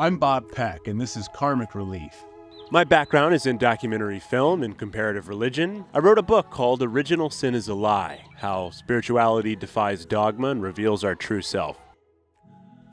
I'm Bob Peck, and this is Karmic Relief. My background is in documentary film and comparative religion. I wrote a book called Original Sin is a Lie: How Spirituality Defies Dogma and Reveals Our True Self.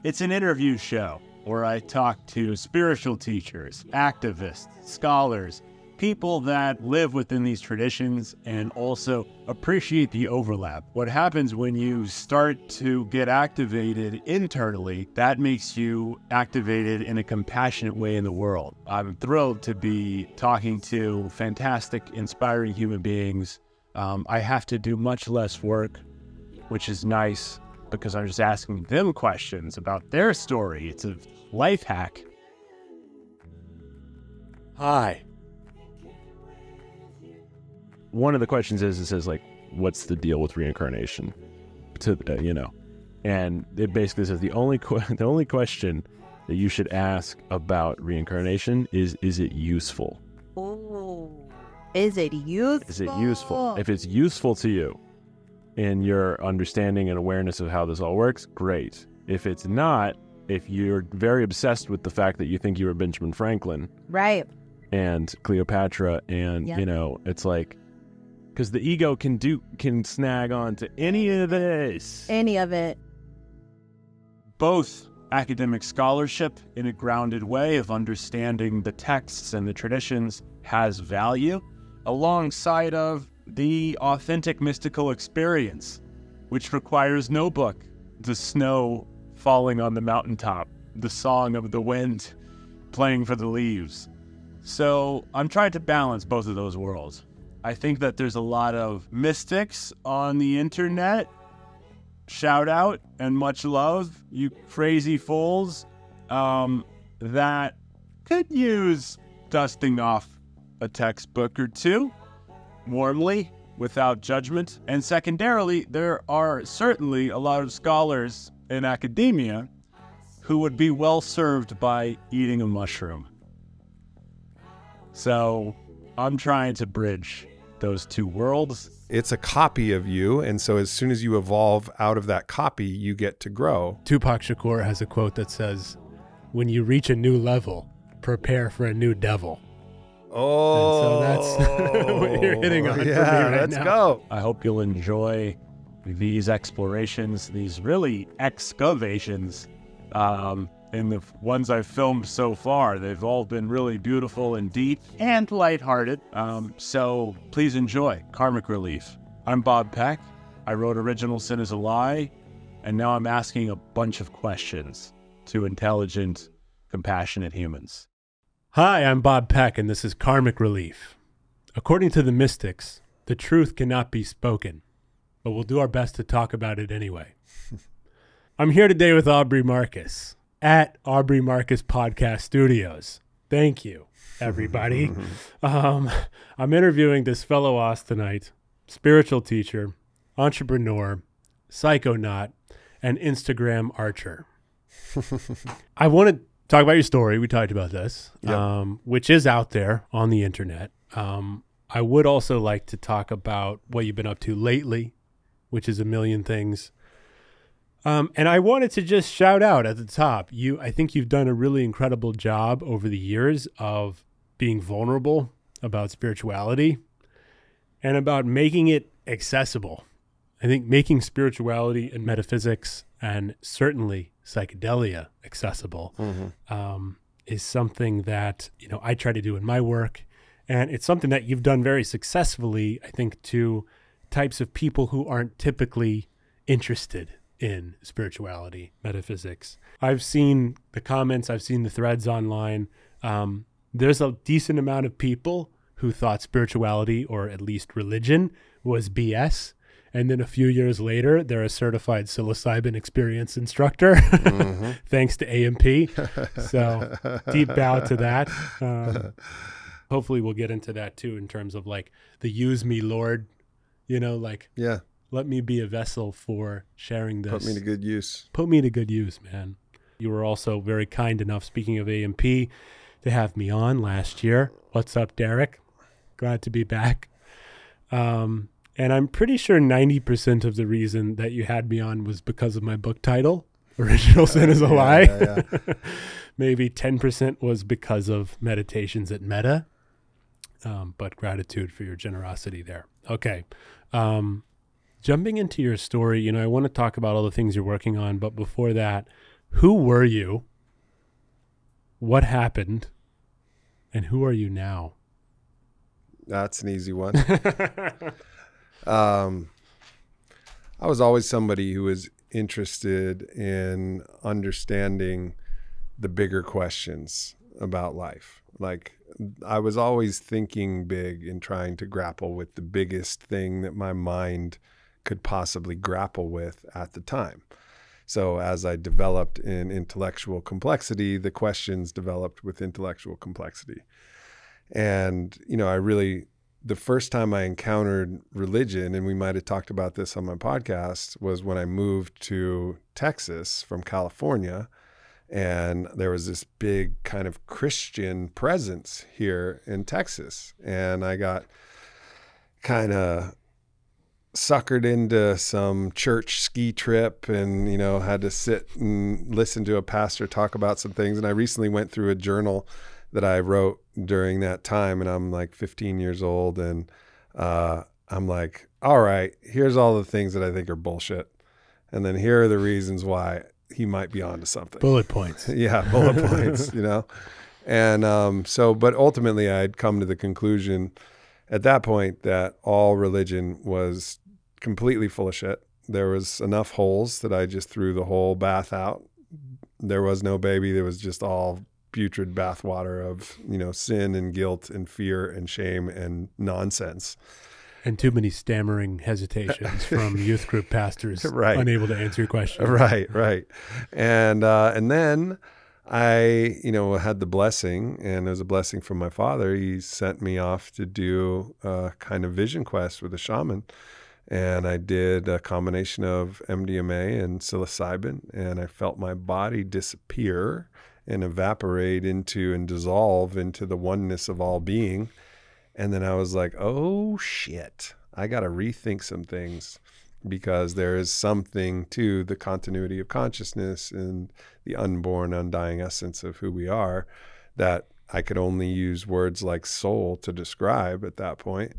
It's an interview show where I talk to spiritual teachers, activists, scholars, people that live within these traditions and also appreciate the overlap. What happens when you start to get activated internally, that makes you activated in a compassionate way in the world. I'm thrilled to be talking to fantastic, inspiring human beings. I have to do much less work, which is nice because I'm just asking them questions about their story. It's a life hack. Hi. One of the questions is, it says, like, what's the deal with reincarnation? And it basically says the only question that you should ask about reincarnation is it useful? Oh, is it useful? Is it useful? If it's useful to you in your understanding and awareness of how this all works, great. If it's not, if you're very obsessed with the fact that you think you were Benjamin Franklin, right, and Cleopatra, and it's like, because the ego can snag on to any of this. Any of it. Both academic scholarship in a grounded way of understanding the texts and the traditions has value, alongside of the authentic mystical experience, which requires no book. The snow falling on the mountaintop, the song of the wind playing for the leaves. So I'm trying to balance both of those worlds. I think that there's a lot of mystics on the internet. Shout out and much love, you crazy fools, that could use dusting off a textbook or two warmly, without judgment. And secondarily, there are certainly a lot of scholars in academia who would be well served by eating a mushroom. So I'm trying to bridge those two worlds. It's a copy of you, and so as soon as you evolve out of that copy, you get to grow. Tupac Shakur has a quote that says, "When you reach a new level, prepare for a new devil." Oh, and so that's what you're hitting on for me right let's now. go. I hope you'll enjoy these explorations, these really excavations. And the ones I've filmed so far, they've all been really beautiful and deep and lighthearted. So please enjoy Karmic Relief. I'm Bob Peck. I wrote Original Sin is a Lie, and now I'm asking a bunch of questions to intelligent, compassionate humans. Hi, I'm Bob Peck, and this is Karmic Relief. According to the mystics, the truth cannot be spoken, but we'll do our best to talk about it anyway. I'm here today with Aubrey Marcus at Aubrey Marcus Podcast Studios. Thank you, everybody. I'm interviewing this fellow Austinite, spiritual teacher, entrepreneur, psychonaut, and Instagram archer. I want to talk about your story. We talked about this, which is out there on the internet. I would also like to talk about what you've been up to lately, which is a million things. And I wanted to just shout out at the top, I think you've done a really incredible job over the years of being vulnerable about spirituality and about making it accessible. I think making spirituality and metaphysics and certainly psychedelia accessible is something that, I try to do in my work. And it's something that you've done very successfully, I think, to types of people who aren't typically interested in spirituality, metaphysics. I've seen the comments, I've seen the threads online. There's a decent amount of people who thought spirituality, or at least religion, was BS. And then a few years later, they're a certified psilocybin experience instructor, thanks to AMP. So deep bow to that. Hopefully we'll get into that too, in terms of like the use me, Lord, let me be a vessel for sharing this. Put me to good use. Put me to good use, man. You were also very kind enough, speaking of AMP, to have me on last year. What's up, Derek? Glad to be back. And I'm pretty sure 90% of the reason that you had me on was because of my book title, Original sin is a lie. Yeah. Maybe 10% was because of meditations at Meta. But gratitude for your generosity there. Okay. Jumping into your story, I want to talk about all the things you're working on. But before that, who were you? What happened? And who are you now? That's an easy one. I was always somebody who was interested in understanding the bigger questions about life. Like, I was always thinking big and trying to grapple with the biggest thing that my mind could possibly grapple with at the time. So as I developed in intellectual complexity, the questions developed with intellectual complexity. And, the first time I encountered religion, and we might have talked about this on my podcast, was when I moved to Texas from California. And there was this big kind of Christian presence here in Texas. And I got kind of suckered into some church ski trip and, had to sit and listen to a pastor talk about some things. And I recently went through a journal that I wrote during that time, and I'm like 15 years old, and I'm like, all right, here's all the things that I think are bullshit, and then here are the reasons why he might be onto something. Bullet points. Yeah, bullet points, And but ultimately I'd come to the conclusion at that point that all religion was completely full of shit. There was enough holes that I just threw the whole bath out. There was no baby. There was just all putrid bathwater of, sin and guilt and fear and shame and nonsense. And too many stammering hesitations from youth group pastors right. Unable to answer your question. Right. And then I, had the blessing, and it was a blessing from my father. He sent me off to do a kind of vision quest with a shaman. And I did a combination of MDMA and psilocybin, and I felt my body disappear and evaporate into and dissolve into the oneness of all being. And then I was like, oh shit, I got to rethink some things, because there is something to the continuity of consciousness and the unborn, undying essence of who we are that I could only use words like soul to describe at that point.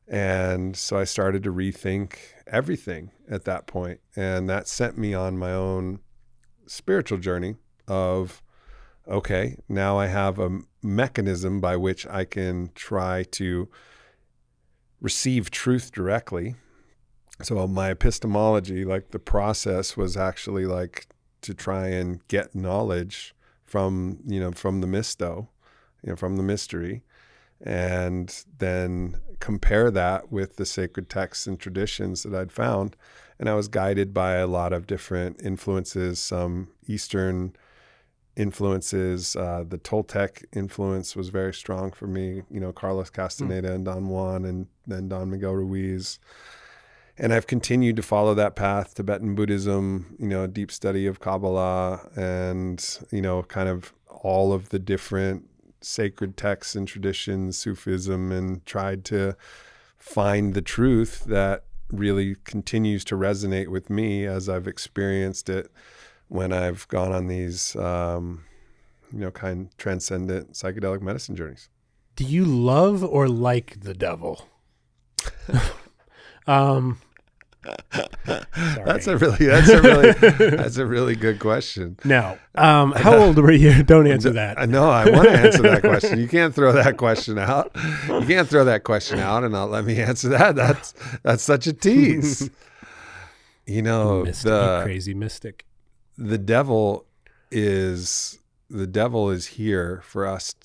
And so I started to rethink everything at that point. And that sent me on my own spiritual journey of, okay, now I have a mechanism by which I can try to receive truth directly. So my epistemology, like the process, was actually like to try and get knowledge from the mysto, from the mystery, and then compare that with the sacred texts and traditions that I'd found. And I was guided by a lot of different influences, some Eastern influences. The Toltec influence was very strong for me, Carlos Castaneda and Don Juan, and then Don Miguel Ruiz. And I've continued to follow that path, Tibetan Buddhism, a deep study of Kabbalah, and, kind of all of the different sacred texts and traditions, Sufism, and tried to find the truth that really continues to resonate with me as I've experienced it when I've gone on these, kind of transcendent psychedelic medicine journeys. Do you love or like the devil? That's a really good question. Now, how old were you? Don't answer that. No, I want to answer that question. You can't throw that question out. You can't throw that question out and not let me answer that. That's such a tease. Crazy mystic. The devil is here for us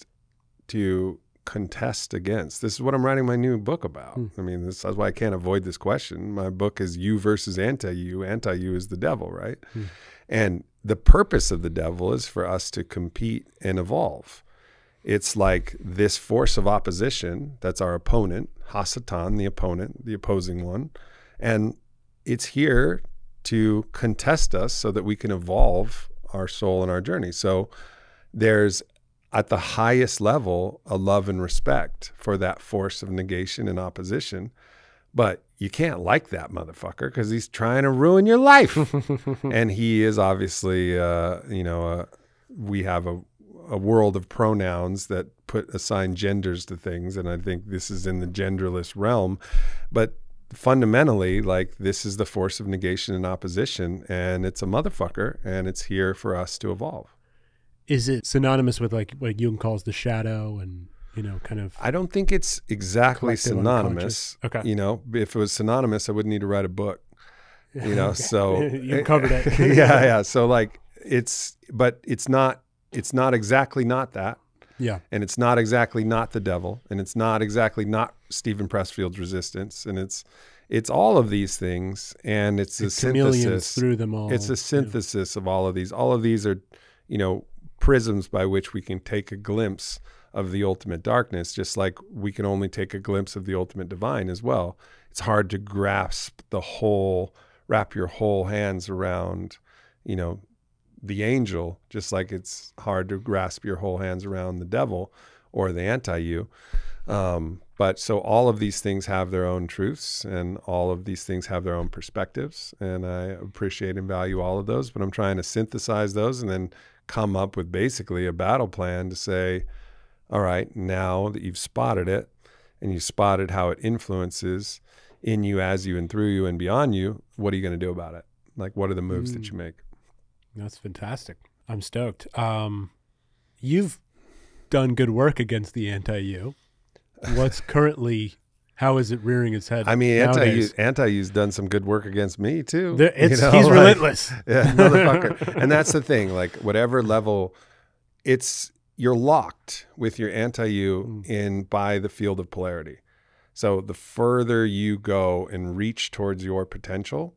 to contest against. This is what I'm writing my new book about. I mean, that's why I can't avoid this question. My book is you versus anti-you. Anti-you is the devil, right? And the purpose of the devil is for us to compete and evolve. It's like this force of opposition that's our opponent, Hasatan, the opponent, the opposing one. And it's here to contest us so that we can evolve our soul and our journey. So there's, at the highest level, a love and respect for that force of negation and opposition. But you can't like that motherfucker because he's trying to ruin your life. And he is obviously, we have a world of pronouns that assign genders to things. And I think this is in the genderless realm. But fundamentally, like, this is the force of negation and opposition, and it's a motherfucker, and it's here for us to evolve. Is it synonymous with like what Jung calls the shadow and, kind of? I don't think it's exactly synonymous. Okay. If it was synonymous, I wouldn't need to write a book. So you covered it. yeah. So like it's not exactly not that. Yeah. And it's not exactly not the devil, and it's not exactly not Stephen Pressfield's resistance, and it's all of these things, and it's a synthesis through them all. It's a synthesis of all of these. All of these are, prisms by which we can take a glimpse of the ultimate darkness, just like we can only take a glimpse of the ultimate divine as well. It's hard to grasp wrap your whole hands around, the angel, just like it's hard to grasp your whole hands around the devil or the anti-you. But so all of these things have their own truths, and all of these things have their own perspectives. And I appreciate and value all of those, but I'm trying to synthesize those and then come up with basically a battle plan to say, all right, now that you've spotted it and you spotted how it influences in you, as you, and through you, and beyond you, what are you going to do about it? Like, what are the moves that you make? That's fantastic. I'm stoked. You've done good work against the anti-you. How is it rearing its head? I mean, nowadays? anti-you's done some good work against me too. He's relentless. Yeah, motherfucker. And that's the thing, like, whatever level, you're locked with your anti-you by the field of polarity. So the further you go and reach towards your potential,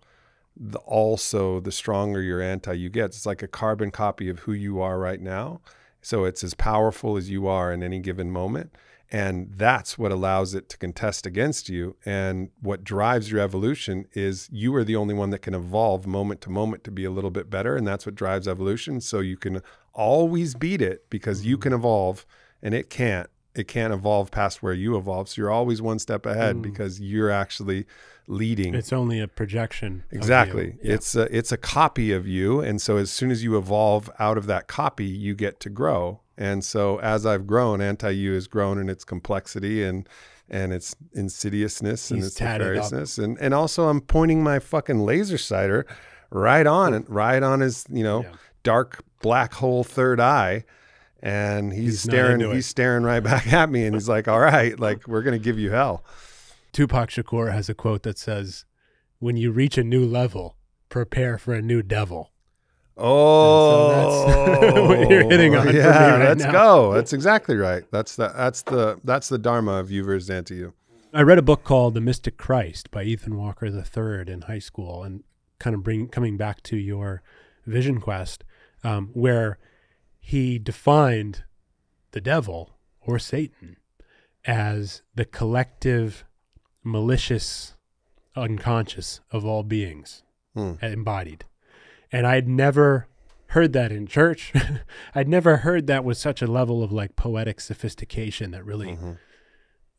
the stronger your anti-you gets. It's like a carbon copy of who you are right now. So it's as powerful as you are in any given moment. And that's what allows it to contest against you. And what drives your evolution is you are the only one that can evolve moment to moment to be a little bit better. And that's what drives evolution. So you can always beat it because you can evolve, and it can't. It can't evolve past where you evolve. So you're always one step ahead because you're actually leading. It's only a projection. Exactly. Yeah. It's a copy of you. And so as soon as you evolve out of that copy, you get to grow. And so as I've grown, anti-you has grown in its complexity and its insidiousness and its nefariousness. And also I'm pointing my fucking laser sighter right on his, dark black hole third eye. And he's staring right back at me, and he's like, all right, like, we're going to give you hell. Tupac Shakur has a quote that says, when you reach a new level, prepare for a new devil. Oh, so that's what you're hitting on. Yeah, for me right let's now. go. That's exactly right. That's the dharma of you versus anti-you. I read a book called The Mystic Christ by Ethan Walker III in high school, and kind of coming back to your vision quest, where he defined the devil or Satan as the collective malicious unconscious of all beings embodied. And I'd never heard that in church. I'd never heard that with such a level of like poetic sophistication that really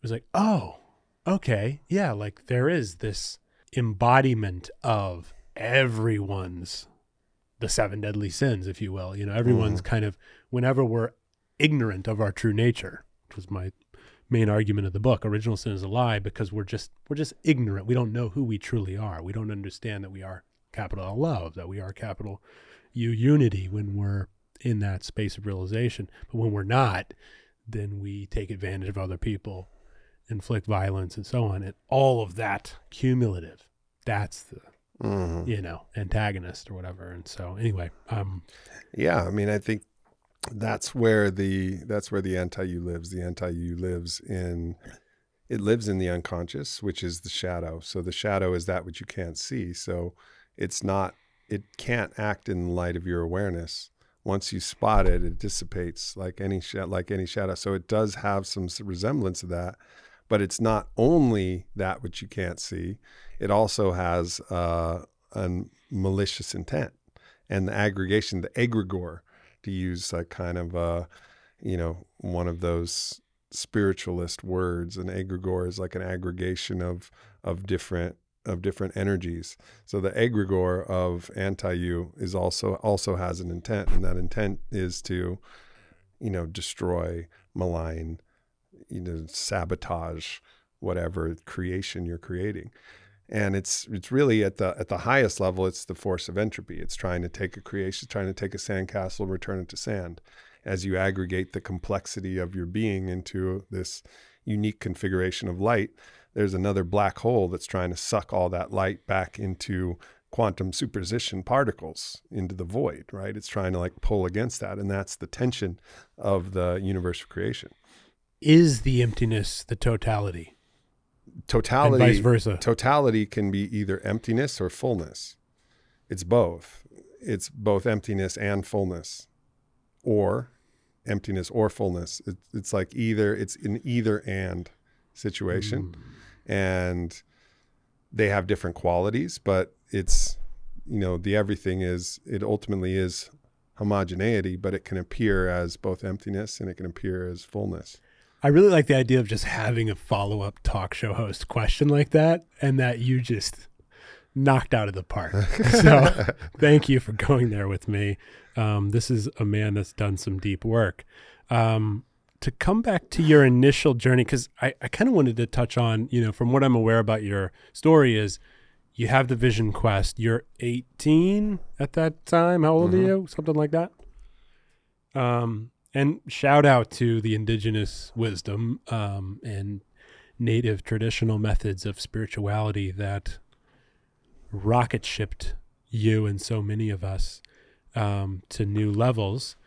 was like, oh, okay. Yeah. Like there is this embodiment of everyone's, the 7 deadly sins, if you will, everyone's kind of, whenever we're ignorant of our true nature, which was my main argument of the book, original sin is a lie, because we're just ignorant. We don't know who we truly are. We don't understand that we are capital L love, that we are capital U unity when we're in that space of realization. But when we're not, then we take advantage of other people, inflict violence and so on. And all of that cumulative, that's the, antagonist or whatever. And so anyway, yeah, I mean, I think that's where the anti-you lives. The anti-you lives in the unconscious, which is the shadow. So the shadow is that which you can't see. So it can't act in the light of your awareness. Once you spot it, it dissipates like any shadow. So it does have some resemblance of that, but it's not only that which you can't see. It also has a malicious intent and the aggregation, the egregore, to use like kind of one of those spiritualist words. An egregore is like an aggregation of different energies. So the egregore of anti-you is also has an intent, and that intent is to, destroy, malign, sabotage whatever creation you're creating. And it's really at the highest level, it's the force of entropy. It's trying to take a creation, trying to take a sandcastle, return it to sand. As you aggregate the complexity of your being into this unique configuration of light, there's another black hole that's trying to suck all that light back into quantum superposition particles into the void, right? It's trying to like pull against that. And that's the tension of the universe of creation. Is the emptiness the totality? Totality, and vice versa. Totality can be either emptiness or fullness. It's both. It's both emptiness and fullness, or emptiness or fullness. It's like it's an either and situation. And they have different qualities, but it's, the everything it ultimately is homogeneity, but it can appear as both emptiness and it can appear as fullness. I really like the idea of just having a follow-up talk show host question like that, and that you just knocked out of the park. So thank you for going there with me. This is a man that's done some deep work. To come back to your initial journey, because I kind of wanted to touch on, from what I'm aware about your story is you have the vision quest. You're 18 at that time. How old are you? Something like that. And shout out to the indigenous wisdom and native traditional methods of spirituality that rocket shipped you and so many of us to new levels.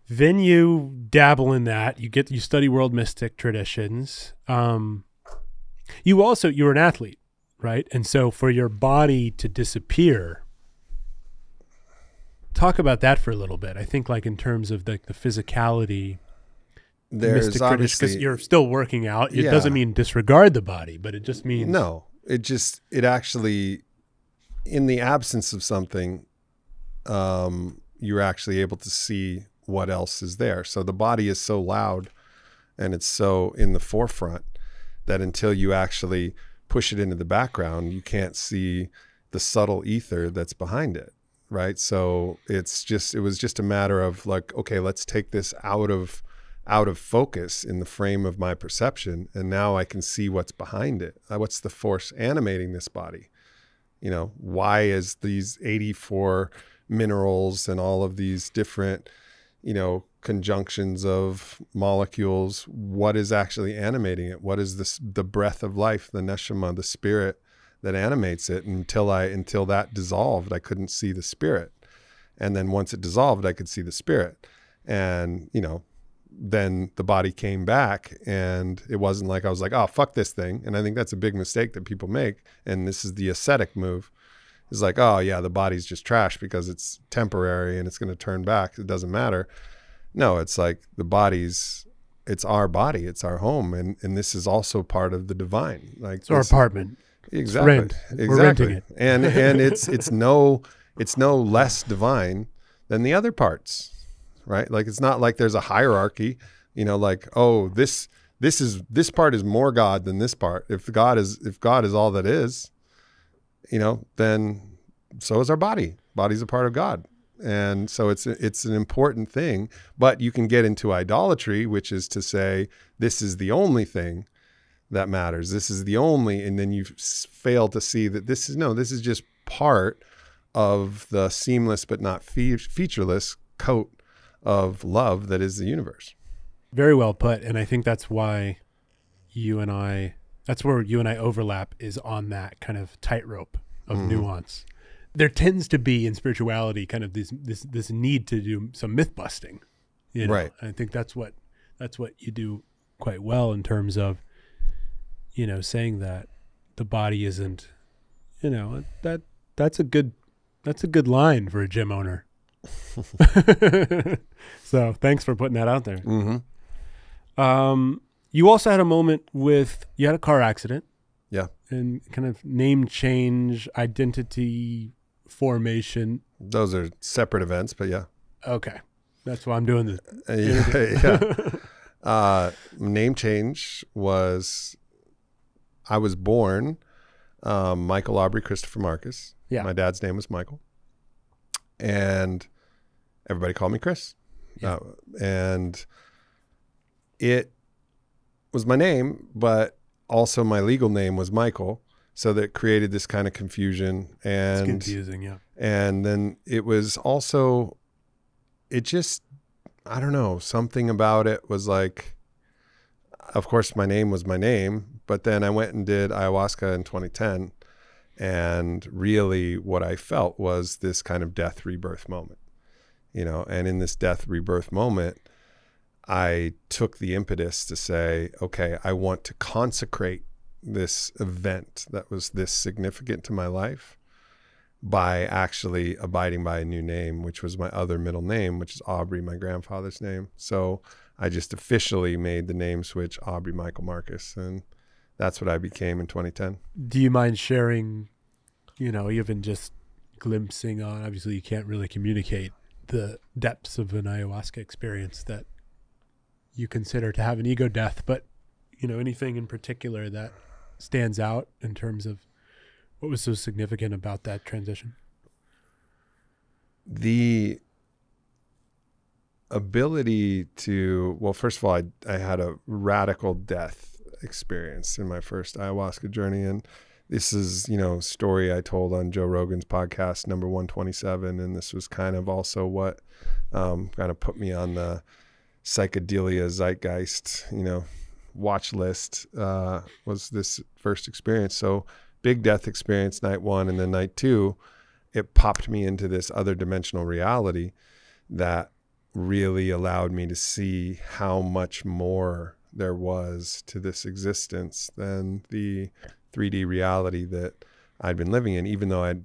Then you dabble in that. You study world mystic traditions. You were an athlete, right? And so for your body to disappear, talk about that for a little bit. I think like in terms of the physicality, there's obviously, because you're still working out. It doesn't mean disregard the body, but it just means no. It actually, in the absence of something, you're actually able to see what else is there. So the body is so loud and it's so in the forefront that until you actually push it into the background, you can't see the subtle ether that's behind it. Right. So it was just a matter of like, okay, let's take this out of focus in the frame of my perception. And now I can see what's behind it. What's the force animating this body? Why is these 84 minerals and all of these different, conjunctions of molecules, what is actually animating it? What is the breath of life, the neshama, the spirit that animates it? Until that dissolved, I couldn't see the spirit. And then once it dissolved, I could see the spirit. And, then the body came back, and it wasn't like I was like, oh, fuck this thing. And I think that's a big mistake that people make. And this is the ascetic move. It's like, oh yeah, the body's just trash because it's temporary and it's going to turn back. It doesn't matter. No, it's like it's our body, it's our home. And this is also part of the divine. Like it's our apartment. Exactly. Rent. We're renting it. And it's no less divine than the other parts, right? Like it's not like there's a hierarchy, like, oh, this part is more God than this part. If God is all that is, then so is our body. Body's a part of God. And so it's an important thing, but you can get into idolatry, which is to say, this is the only thing that matters. This is the only, and then you fail to see that this is just part of the seamless but not featureless coat of love that is the universe. Very well put. And I think that's why that's where you and I overlap, is on that kind of tightrope of nuance. There tends to be in spirituality kind of this need to do some myth busting. Right. I think that's what you do quite well in terms of, saying that the body isn't, that's a good line for a gym owner. So thanks for putting that out there. Mm-hmm. You also had a moment you had a car accident. Yeah. And kind of name change, identity formation. Those are separate events, but yeah. Okay. That's why I'm doing this. Yeah. Name change was, I was born Michael Aubrey Christopher Marcus. Yeah. My dad's name was Michael. And everybody called me Chris. Yeah. And it was my name, but also my legal name was Michael. So that created this kind of confusion. And It's confusing, yeah. And then it was also, it just, I don't know, something about it was like, of course my name was my name, but then I went and did ayahuasca in 2010. And really what I felt was this kind of death rebirth moment, you know, and in this death rebirth moment, I took the impetus to say, okay, I want to consecrate this event that was this significant to my life by actually abiding by a new name, which was my other middle name, which is Aubrey, my grandfather's name. So I just officially made the name switch Aubrey Michael Marcus, and that's what I became in 2010. Do you mind sharing, you know, even just glimpsing on, obviously you can't really communicate the depths of an ayahuasca experience that you consider to have an ego death, but, you know, anything in particular that stands out in terms of what was so significant about that transition? The ability to, well, first of all, I had a radical death experience in my first ayahuasca journey. And this is, you know, story I told on Joe Rogan's podcast, number 127. And this was kind of also what kind of put me on the psychedelia zeitgeist, you know, watch list, was this first experience. So big death experience night one, and then night two, it popped me into this other dimensional reality that really allowed me to see how much more there was to this existence than the 3D reality that I'd been living in, even though I'd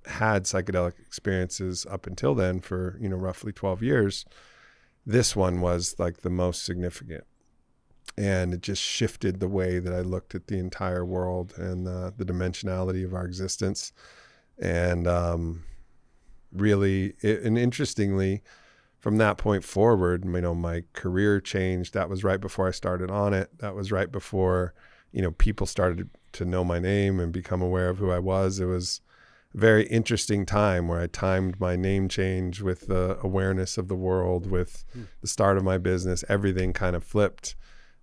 had psychedelic experiences up until then for, you know, roughly 12 years. This one was like the most significant. And it just shifted the way that I looked at the entire world and the dimensionality of our existence. And really, and interestingly, from that point forward, you know, my career changed. That was right before I started on it. That was right before, you know, people started to know my name and become aware of who I was. It was a very interesting time where I timed my name change with the awareness of the world, with the start of my business. Everything kind of flipped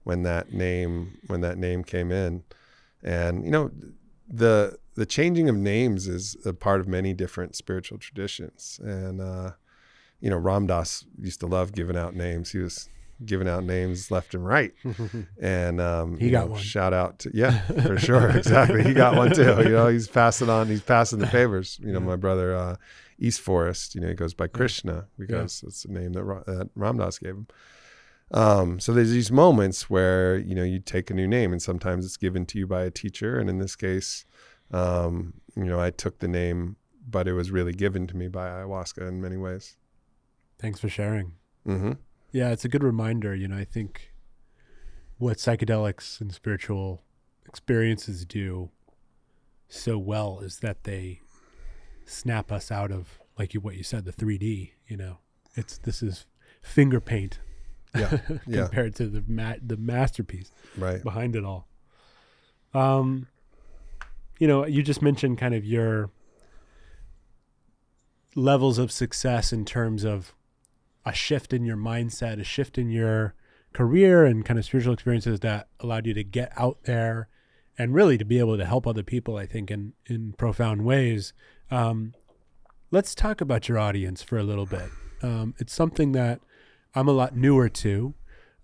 when that name came in. And, you know, the changing of names is a part of many different spiritual traditions. And, you know, Ram Dass used to love giving out names. He was giving out names left and right. And he got one. Shout out to, yeah, for sure. Exactly. He got one too. You know, he's passing the favors. You know, my brother, East Forest, you know, he goes by Krishna because it's the name that Ram Dass gave him. So there's these moments where, you know, you take a new name, and sometimes it's given to you by a teacher. And in this case, you know, I took the name, but it was really given to me by ayahuasca in many ways. Thanks for sharing. Mm-hmm. Yeah, it's a good reminder. You know, I think what psychedelics and spiritual experiences do so well is that they snap us out of, like what you said, the 3D, you know, this is finger paint. Yeah. compared to the masterpiece behind it all. You know, you just mentioned kind of your levels of success in terms of a shift in your mindset, a shift in your career, and kind of spiritual experiences that allowed you to get out there and really to be able to help other people, I think, in profound ways. Let's talk about your audience for a little bit. It's something that I'm a lot newer to.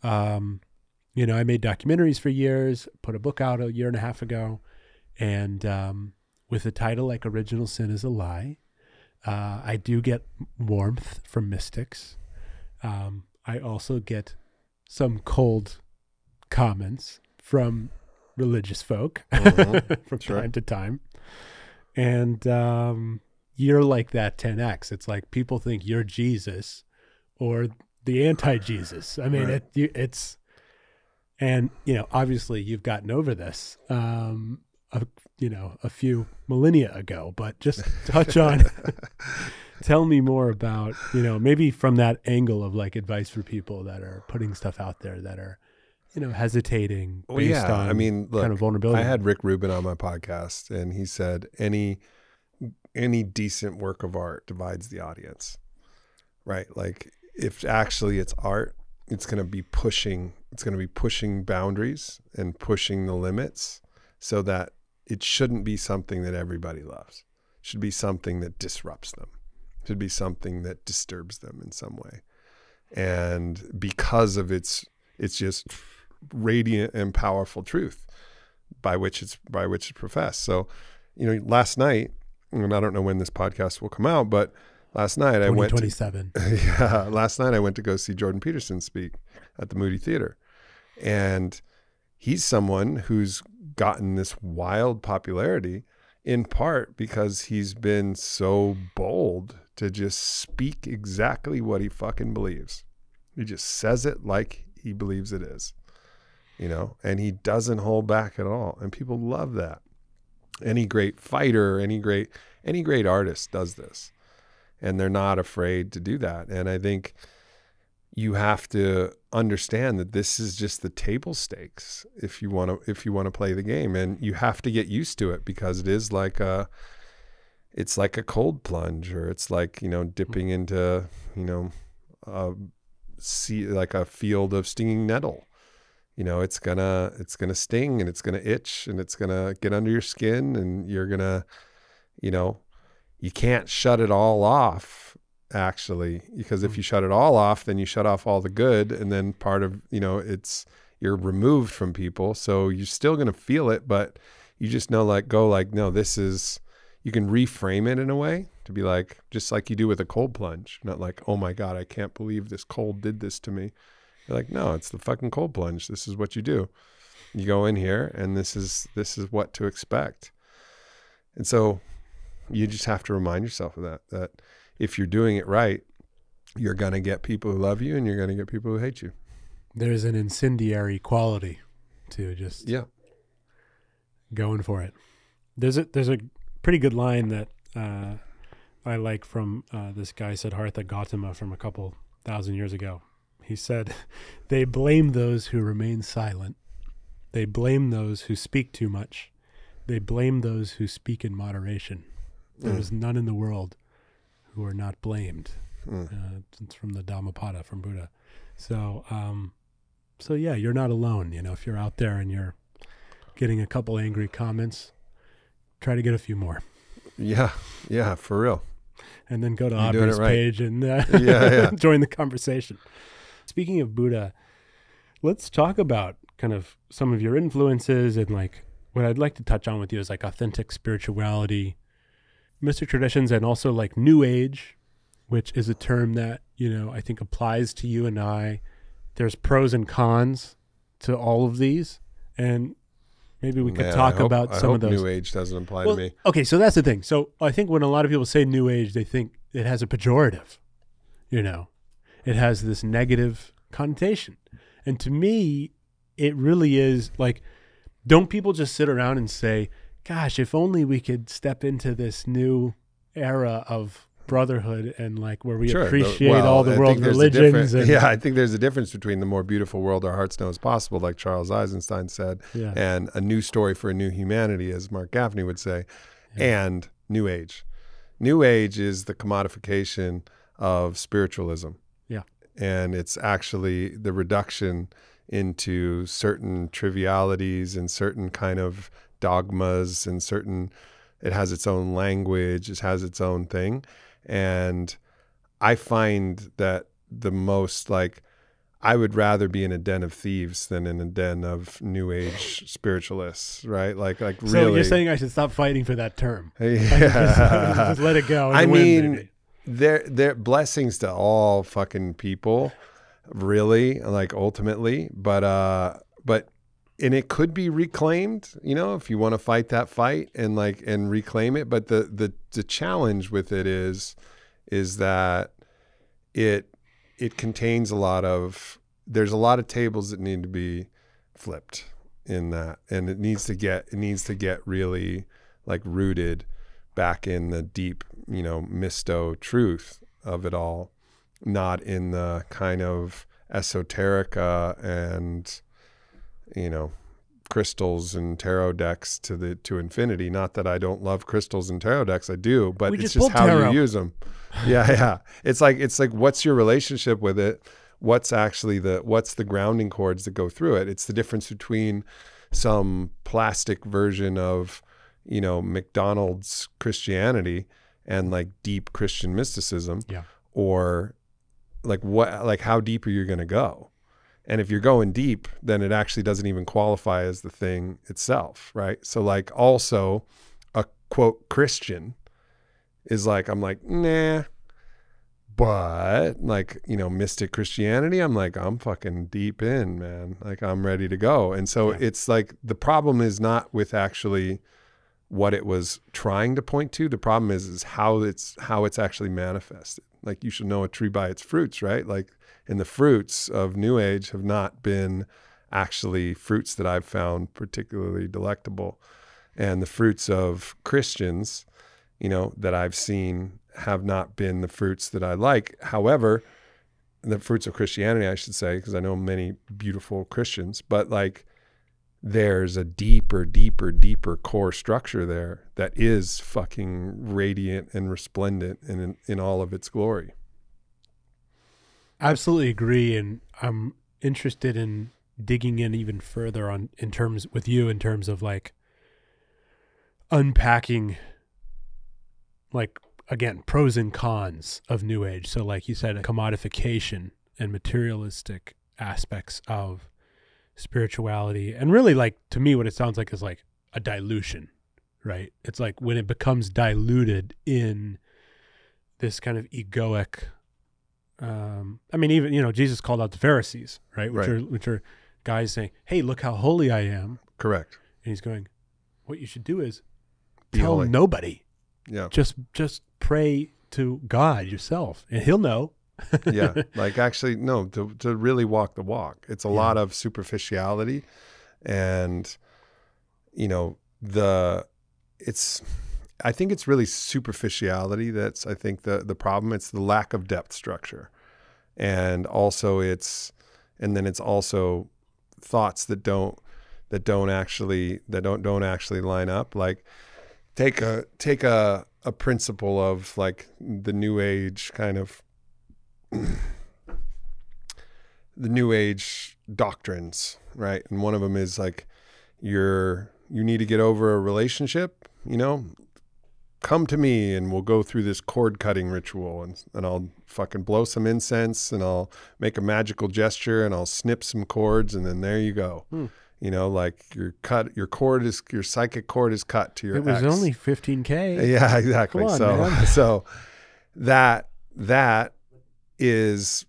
You know, I made documentaries for years, put a book out a year and a half ago, and with a title like Original Sin is a Lie, I do get warmth from mystics. I also get some cold comments from religious folk from time to time. And you're like that 10X. It's like people think you're Jesus or the anti-Jesus. I mean, it's, and, you know, obviously you've gotten over this, you know, a few millennia ago, but just touch on, tell me more about, maybe from that angle of like advice for people that are putting stuff out there that are, hesitating based on look, kind of vulnerability. I had Rick Rubin on my podcast, and he said any decent work of art divides the audience, right? Like if actually it's art, it's going to be pushing boundaries and pushing the limits so that it shouldn't be something that everybody loves. It should be something that disrupts them. It should be something that disturbs them in some way. And because of its just radiant and powerful truth by which it's professed. So, last night, and I don't know when this podcast will come out, but last night I went to go see Jordan Peterson speak at the Moody Theater. And he's someone who's gotten this wild popularity in part because he's been so bold to just speak exactly what he fucking believes. He just says it like he believes it is, and he doesn't hold back at all. And people love that. Any great fighter, any great artist does this, and they're not afraid to do that. And I think you have to understand that this is just the table stakes if you want to play the game, and you have to get used to it because it is like it's like a cold plunge, or it's like, dipping into, like a field of stinging nettle. It's gonna sting, and it's gonna itch, and it's gonna get under your skin, and you're gonna, you can't shut it all off actually, because if you shut it all off, then you shut off all the good, and then part of, you're removed from people. So you're still gonna feel it, but you just know, no, this is, you can reframe it in a way to be like, just like you do with a cold plunge, not like, oh my God, I can't believe this cold did this to me. You're like, no, it's the fucking cold plunge. This is what you do. You go in here, and this is what to expect. And so you just have to remind yourself of that if you're doing it right, you're going to get people who love you, and you're going to get people who hate you. There's an incendiary quality to just going for it. There's a pretty good line that I like from this guy, Siddhartha Gautama, from a couple thousand years ago. He said, "They blame those who remain silent. They blame those who speak too much. They blame those who speak in moderation. There is none in the world who are not blamed." It's from the Dhammapada, from Buddha. So yeah, you're not alone. If you're out there and you're getting a couple angry comments, try to get a few more. Yeah, for real. And then go to Aubrey's page and join the conversation. Speaking of Buddha, let's talk about kind of some of your influences, and like what I'd like to touch on with you is like authentic spirituality, mystic traditions, and also like New Age, which is a term that, I think applies to you and I. There's pros and cons to all of these, and maybe we could talk about some of those. New Age doesn't apply to me. Okay, so that's the thing. So I think when a lot of people say New Age, they think it has a pejorative, It has this negative connotation. And to me, it really is like, don't people just sit around and say, gosh, if only we could step into this new era of brotherhood and like where we appreciate all the world religions. I think there's a difference between the more beautiful world our hearts know is possible, like Charles Eisenstein said, and a new story for a new humanity, as Mark Gaffney would say, and New Age. New Age is the commodification of spiritualism. And it's actually the reduction into certain trivialities and certain kind of dogmas, and it has its own language, it has its own thing. And I find that the most, like, I would rather be in a den of thieves than in a den of New Age spiritualists, right? Like really. So you're saying I should stop fighting for that term? Just let it go. I mean, they're blessings to all fucking people, really, like ultimately, but and it could be reclaimed, if you want to fight that fight and reclaim it. But the challenge with it is that it contains there's a lot of tables that need to be flipped in that, and it needs to get really like rooted back in the deep misto truth of it all, not in the kind of esoterica and, crystals and tarot decks to infinity. Not that I don't love crystals and tarot decks, I do, but it's just how you use them. Yeah. It's like what's your relationship with it? What's the grounding cords that go through it? It's the difference between some plastic version of, McDonald's Christianity and like deep Christian mysticism, or like how deep are you going to go? And if you're going deep, then it actually doesn't even qualify as the thing itself, right? So like also a quote Christian is like, I'm like, nah, but like, mystic Christianity, I'm like, I'm fucking deep in, man. Like I'm ready to go. And so it's like, the problem is not with actually what it was trying to point to. The problem is how it's actually manifested. Like you should know a tree by its fruits, right? Like, and the fruits of New Age have not been actually fruits that I've found particularly delectable. And the fruits of Christians, that I've seen have not been the fruits that I like. However, the fruits of Christianity, I should say, because I know many beautiful Christians, but like there's a deeper core structure there that is fucking radiant and resplendent in all of its glory. Absolutely agree. And I'm interested in digging in even further in terms of like unpacking, like, again, pros and cons of New Age. So like you said, commodification and materialistic aspects of spirituality. And really, like, to me, what it sounds like is like a dilution, right? It's like when it becomes diluted in this kind of egoic, even, Jesus called out the Pharisees, right? Which are guys saying, hey, look how holy I am. Correct. And he's going, what you should do is Be tell holy. nobody. Yeah. Just pray to God yourself and he'll know. Yeah. Like actually, no, to really walk the walk. It's a lot of superficiality and, I think it's really superficiality. That's, I think the problem. It's the lack of depth structure. And also it's also thoughts that don't actually line up. Like take a principle of like the New Age kind of the New Age doctrines, right? And one of them is like you need to get over a relationship, come to me and we'll go through this cord cutting ritual and I'll fucking blow some incense and I'll make a magical gesture and I'll snip some cords and then there you go. Like your psychic cord is cut to your It was ex. only $15K. Yeah, exactly. Come on, man. So that is,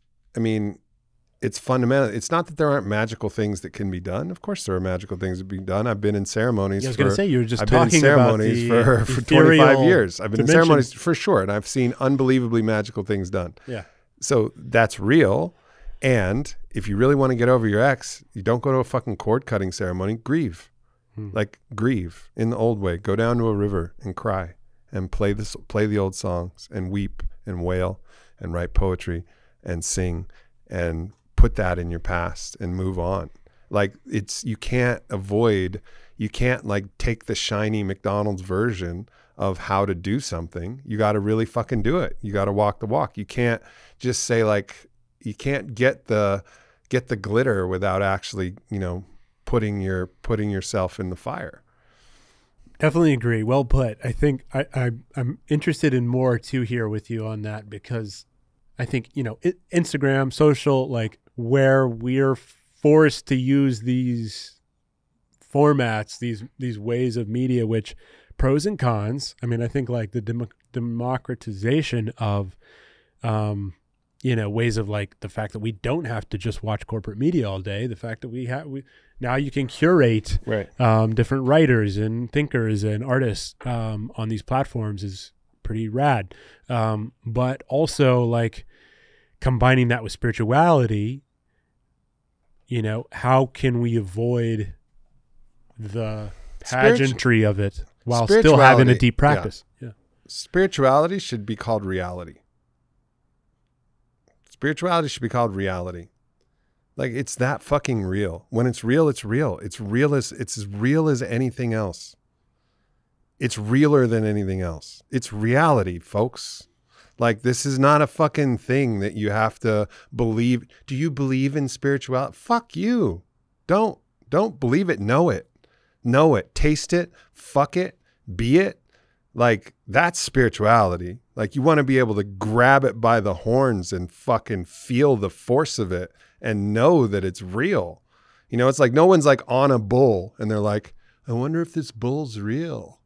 it's fundamental. It's not that there aren't magical things that can be done. Of course, there are magical things that be done. I've been in ceremonies. I was going to say, you were just I've been in talking ceremonies about for 25 years. I've been in dimension. ceremonies for sure, and I've seen unbelievably magical things done. Yeah. So that's real. And if you really want to get over your ex, you don't go to a fucking cord cutting ceremony. Grieve, like grieve in the old way. Go down to a river and cry and play the old songs and weep and wail and write poetry and sing and put that in your past and move on. Like you can't like take the shiny McDonald's version of how to do something. You got to really fucking do it. You got to walk the walk. You can't just say like, you can't get the glitter without actually, putting yourself in the fire. Definitely agree. Well put. I think I'm interested in more too here with you on that, because I think, Instagram, social, like where we're forced to use these formats, these ways of media, which pros and cons. I think like the democratization of, ways of like the fact that we don't have to just watch corporate media all day. The fact that now you can curate different writers and thinkers and artists on these platforms is pretty rad. But also like combining that with spirituality, how can we avoid the pageantry of it while still having a deep practice? Yeah. Spirituality should be called reality. Spirituality should be called reality. Like, it's that fucking real. When it's real, it's real. It's as real as anything else. It's realer than anything else. It's reality, folks. Like, this is not a fucking thing that you have to believe. Do you believe in spirituality? Fuck you. Don't believe it. Know it. Know it. Taste it. Fuck it. Be it. Like, that's spirituality. Like, you want to be able to grab it by the horns and fucking feel the force of it and know that it's real. You know, it's like no one's like on a bull and they're like, I wonder if this bull's real.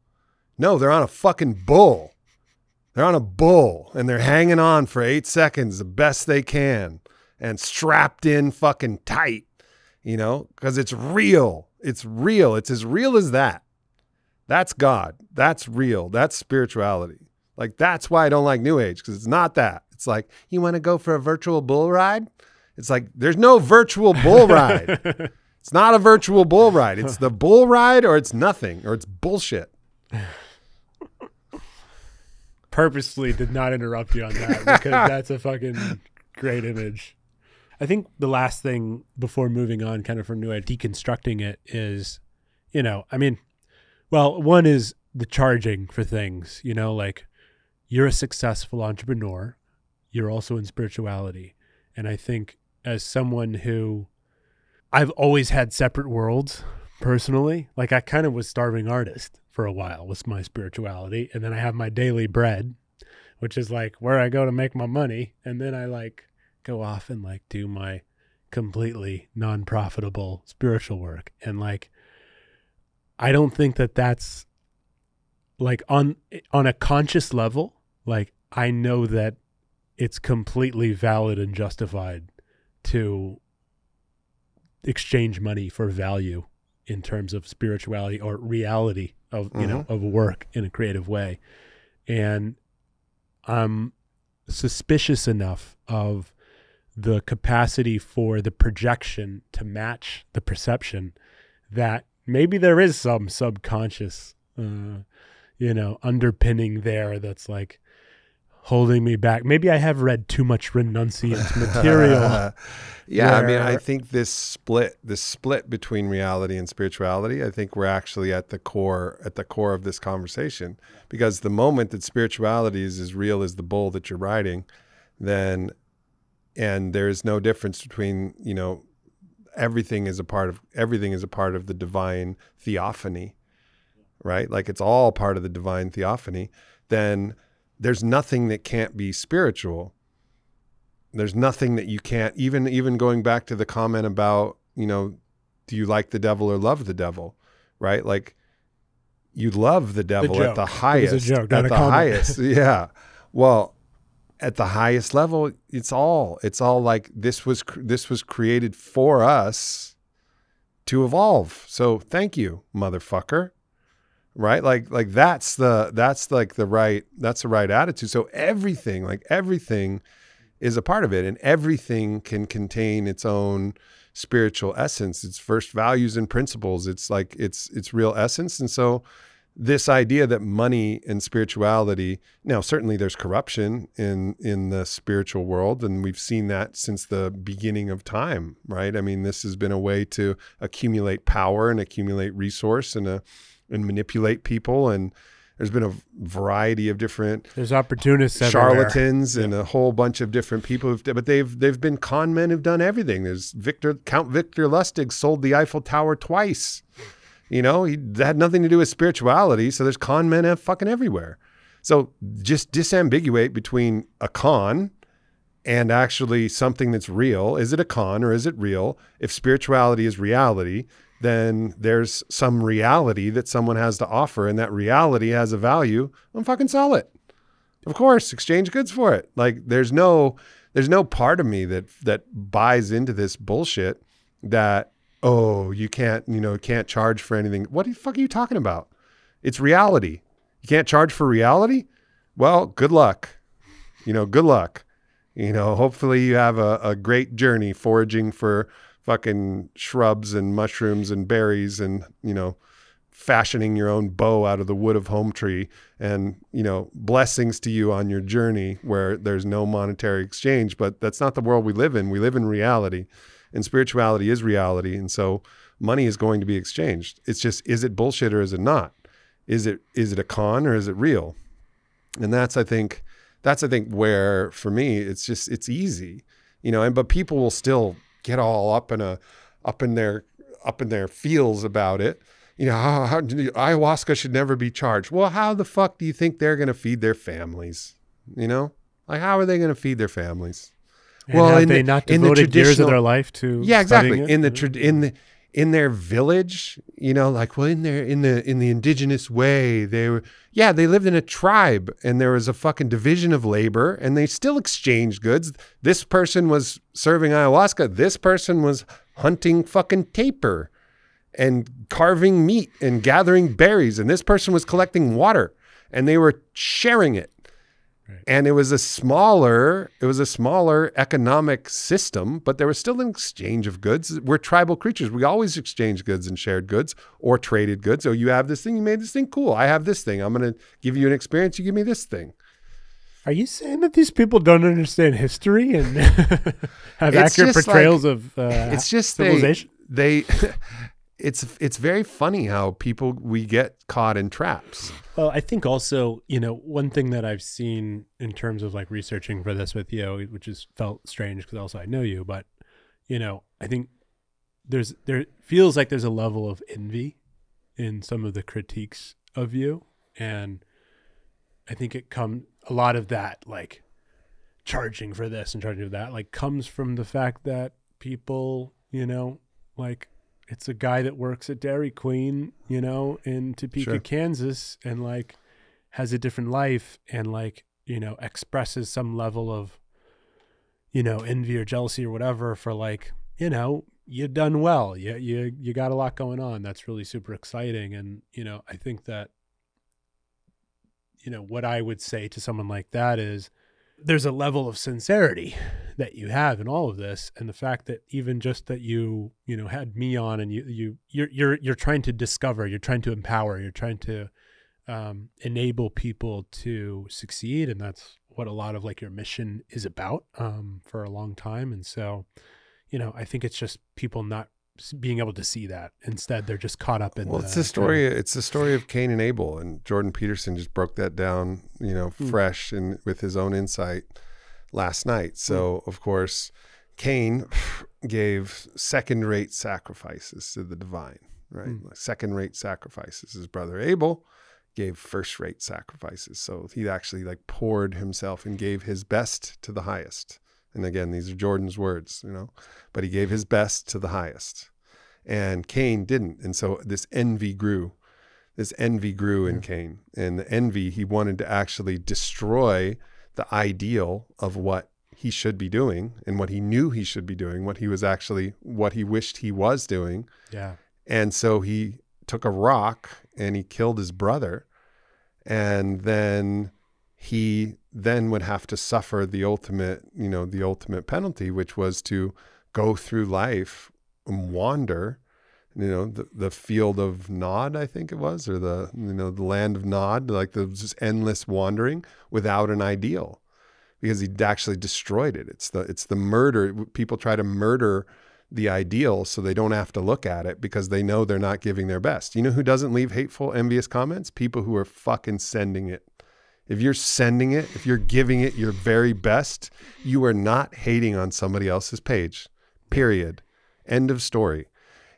No, they're on a fucking bull. They're on a bull and they're hanging on for 8 seconds the best they can and strapped in fucking tight, you know, because it's real. It's real. It's as real as that. That's God. That's real. That's spirituality. Like, that's why I don't like New Age, because it's not that. It's like, you want to go for a virtual bull ride? It's like, there's no virtual bull ride. It's not a virtual bull ride. It's the bull ride or it's nothing or it's bullshit. Purposely did not interrupt you on that because that's a fucking great image. I think the last thing before moving on kind of from New Age, deconstructing it is, you know, I mean, well, one is the charging for things, you know, like you're a successful entrepreneur. You're also in spirituality. And I think as someone who I've always had separate worlds personally, like I kind of was starving artist for a while with my spirituality. And then I have my daily bread, which is like where I go to make my money. And then I like go off and like do my completely non-profitable spiritual work. And like, I don't think that that's like on a conscious level. Like, I know that it's completely valid and justified to exchange money for value in terms of spirituality or reality of, you know, of work in a creative way. And I'm suspicious enough of the capacity for the projection to match the perception that maybe there is some subconscious, you know, underpinning there that's like holding me back. Maybe I have read too much renunciant material. Yeah, I mean, I think this split between reality and spirituality, I think we're actually at the core of this conversation, because the moment that spirituality is as real as the bull that you're riding, then, and there's no difference between, you know, everything is a part of the divine theophany, right? Like, it's all part of the divine theophany. Then there's nothing that can't be spiritual. There's nothing that you can't, even going back to the comment about, you know, do you like the devil or love the devil, right? Like, you love the devil at the highest. It was a joke, not a comment. Highest. Yeah. Well, at the highest level, it's all like this was created for us to evolve. So thank you, motherfucker. Right? Like that's the right attitude. So everything is a part of it, and everything can contain its own spiritual essence, its first values and principles. It's like its real essence. And so this idea that money and spirituality, now certainly there's corruption in the spiritual world, and we've seen that since the beginning of time, right? I mean, this has been a way to accumulate power and accumulate resource and manipulate people, and there's been a variety of different opportunists, charlatans, and a whole bunch of different people, but they've been con men who've done everything. There's Count Victor Lustig sold the Eiffel Tower twice. You know, he had nothing to do with spirituality. So there's con men fucking everywhere. So just disambiguate between a con and actually something that's real. Is it a con or is it real? If spirituality is reality, then there's some reality that someone has to offer, and that reality has a value. I'll fucking sell it. Of course, exchange goods for it. Like, there's no part of me that buys into this bullshit that, oh, you can't charge for anything. What the fuck are you talking about? It's reality. You can't charge for reality? Well, good luck. Good luck. Hopefully you have a great journey foraging for fucking shrubs and mushrooms and berries and, fashioning your own bow out of the wood of home tree, and, you know, blessings to you on your journey where there's no monetary exchange. But that's not the world we live in. We live in reality, and spirituality is reality. And so money is going to be exchanged. It's just, is it bullshit or is it not? Is it a con or is it real? And that's, I think where, for me, it's easy, you know, but people will still get all up in their feels about it. You know, how ayahuasca should never be charged. Well, how the fuck do you think they're going to feed their families? You know, like, how are they going to feed their families? And well, have they not devoted years of their life to exactly it? In their village, you know, like, well, in the indigenous way, they lived in a tribe, and there was a fucking division of labor, and they still exchanged goods. This person was serving ayahuasca. This person was hunting fucking tapir and carving meat and gathering berries. And this person was collecting water, and they were sharing it. Right. And it was a smaller economic system, but there was still an exchange of goods. We're tribal creatures. We always exchange goods and shared goods or traded goods. Oh, you have this thing, you made this thing, cool. I have this thing. I'm going to give you an experience. You give me this thing. Are you saying that these people don't understand history and have accurate portrayals of it's just civilization? They it's very funny how we get caught in traps. Well, I think also, you know, one thing that I've seen in terms of like researching for this with you, which has felt strange because also I know you, but, you know, I think there feels like there's a level of envy in some of the critiques of you. And I think a lot of that, like charging for this and charging for that, like comes from the fact that people, you know, like, it's a guy that works at Dairy Queen, you know, in Topeka, sure, Kansas, and like has a different life and like, you know, expresses some level of, you know, envy or jealousy or whatever for like, you know, you've done well. You got a lot going on. That's really super exciting. And, you know, I think that, you know, what I would say to someone like that is there's a level of sincerity that you have in all of this. And the fact that even just that you know, had me on and you're trying to discover, you're trying to empower, you're trying to enable people to succeed. And that's what a lot of like your mission is about for a long time. And so, you know, I think it's just people not being able to see that. Instead, they're just caught up in it's the story. It's the story of Cain and Abel, and Jordan Peterson just broke that down, you know, fresh and with his own insight last night. So of course, Cain gave second-rate sacrifices to the divine, right? Like second-rate sacrifices. His brother Abel gave first-rate sacrifices. So he actually like poured himself and gave his best to the highest. And again, these are Jordan's words, you know, but he gave his best to the highest, and Cain didn't. And so this envy grew in Cain, and the envy, he wanted to actually destroy the ideal of what he should be doing and what he knew he should be doing, what he wished he was doing. Yeah. And so he took a rock and he killed his brother, and then he would have to suffer the ultimate penalty, which was to go through life and wander, you know, the field of Nod, I think it was, or the land of Nod, like just endless wandering without an ideal, because he'd actually destroyed it. It's the murder. People try to murder the ideal so they don't have to look at it because they know they're not giving their best. You know who doesn't leave hateful, envious comments? People who are fucking sending it. If you're sending it, if you're giving it your very best, you are not hating on somebody else's page, period. End of story.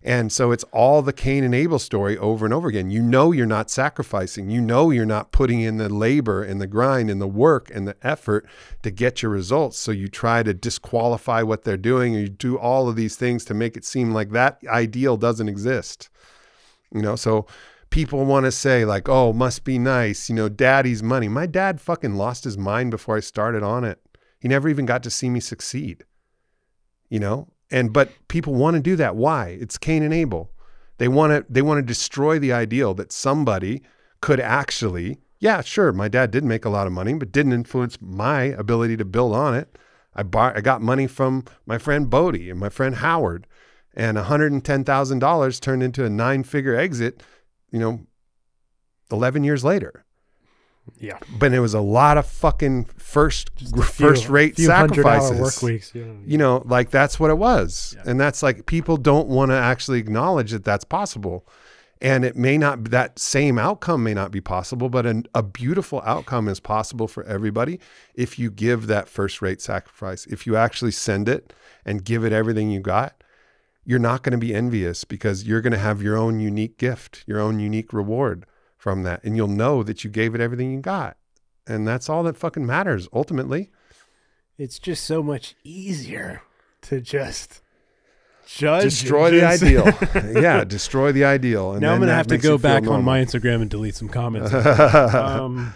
And so it's all the Cain and Abel story over and over again. You know you're not sacrificing. You know you're not putting in the labor and the grind and the work and the effort to get your results. So you try to disqualify what they're doing, and you do all of these things to make it seem like that ideal doesn't exist. You know, so people want to say like, oh, must be nice, you know, daddy's money. My dad fucking lost his mind before I started on it. He never even got to see me succeed, you know? But people want to do that. Why? It's Cain and Abel. They want to destroy the ideal that somebody could actually, yeah, sure, my dad did make a lot of money, but didn't influence my ability to build on it. I got money from my friend Bodie and my friend Howard, and $110,000 turned into a 9-figure exit 11 years later. Yeah. But it was a lot of fucking first rate few sacrifices. 100-hour work weeks. Yeah. You know, like that's what it was. Yeah. And that's like, people don't want to actually acknowledge that that's possible. And it may not, that same outcome may not be possible, but a beautiful outcome is possible for everybody if you give that first rate sacrifice. If you actually send it and give it everything you got, you're not going to be envious, because you're going to have your own unique gift, your own unique reward from that. And you'll know that you gave it everything you got. And that's all that fucking matters ultimately. It's just so much easier to just judge. Destroy the ideal. Yeah, destroy the ideal. And now I'm then going to that have to makes you go feel back normal. on my Instagram and delete some comments that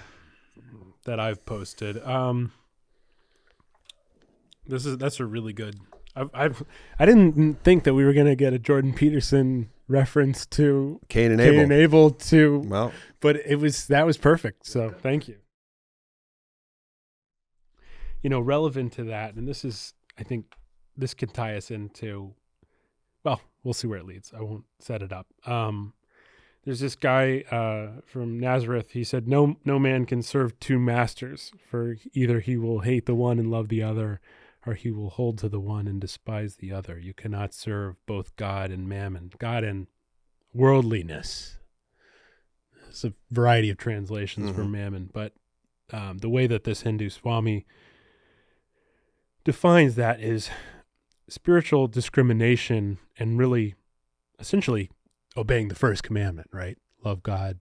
I've posted. That's a really good. I didn't think that we were going to get a Jordan Peterson reference to Cain and Cain Abel. and Abel too, Well, but that was perfect. So thank you. You know, relevant to that, and I think this can tie us into, well, we'll see where it leads. I won't set it up. There's this guy from Nazareth. He said, no man can serve two masters, for either he will hate the one and love the other, or he will hold to the one and despise the other. You cannot serve both God and mammon, God and worldliness. It's a variety of translations for mammon, but the way that this Hindu Swami defines that is spiritual discrimination and really essentially obeying the first commandment, right? Love God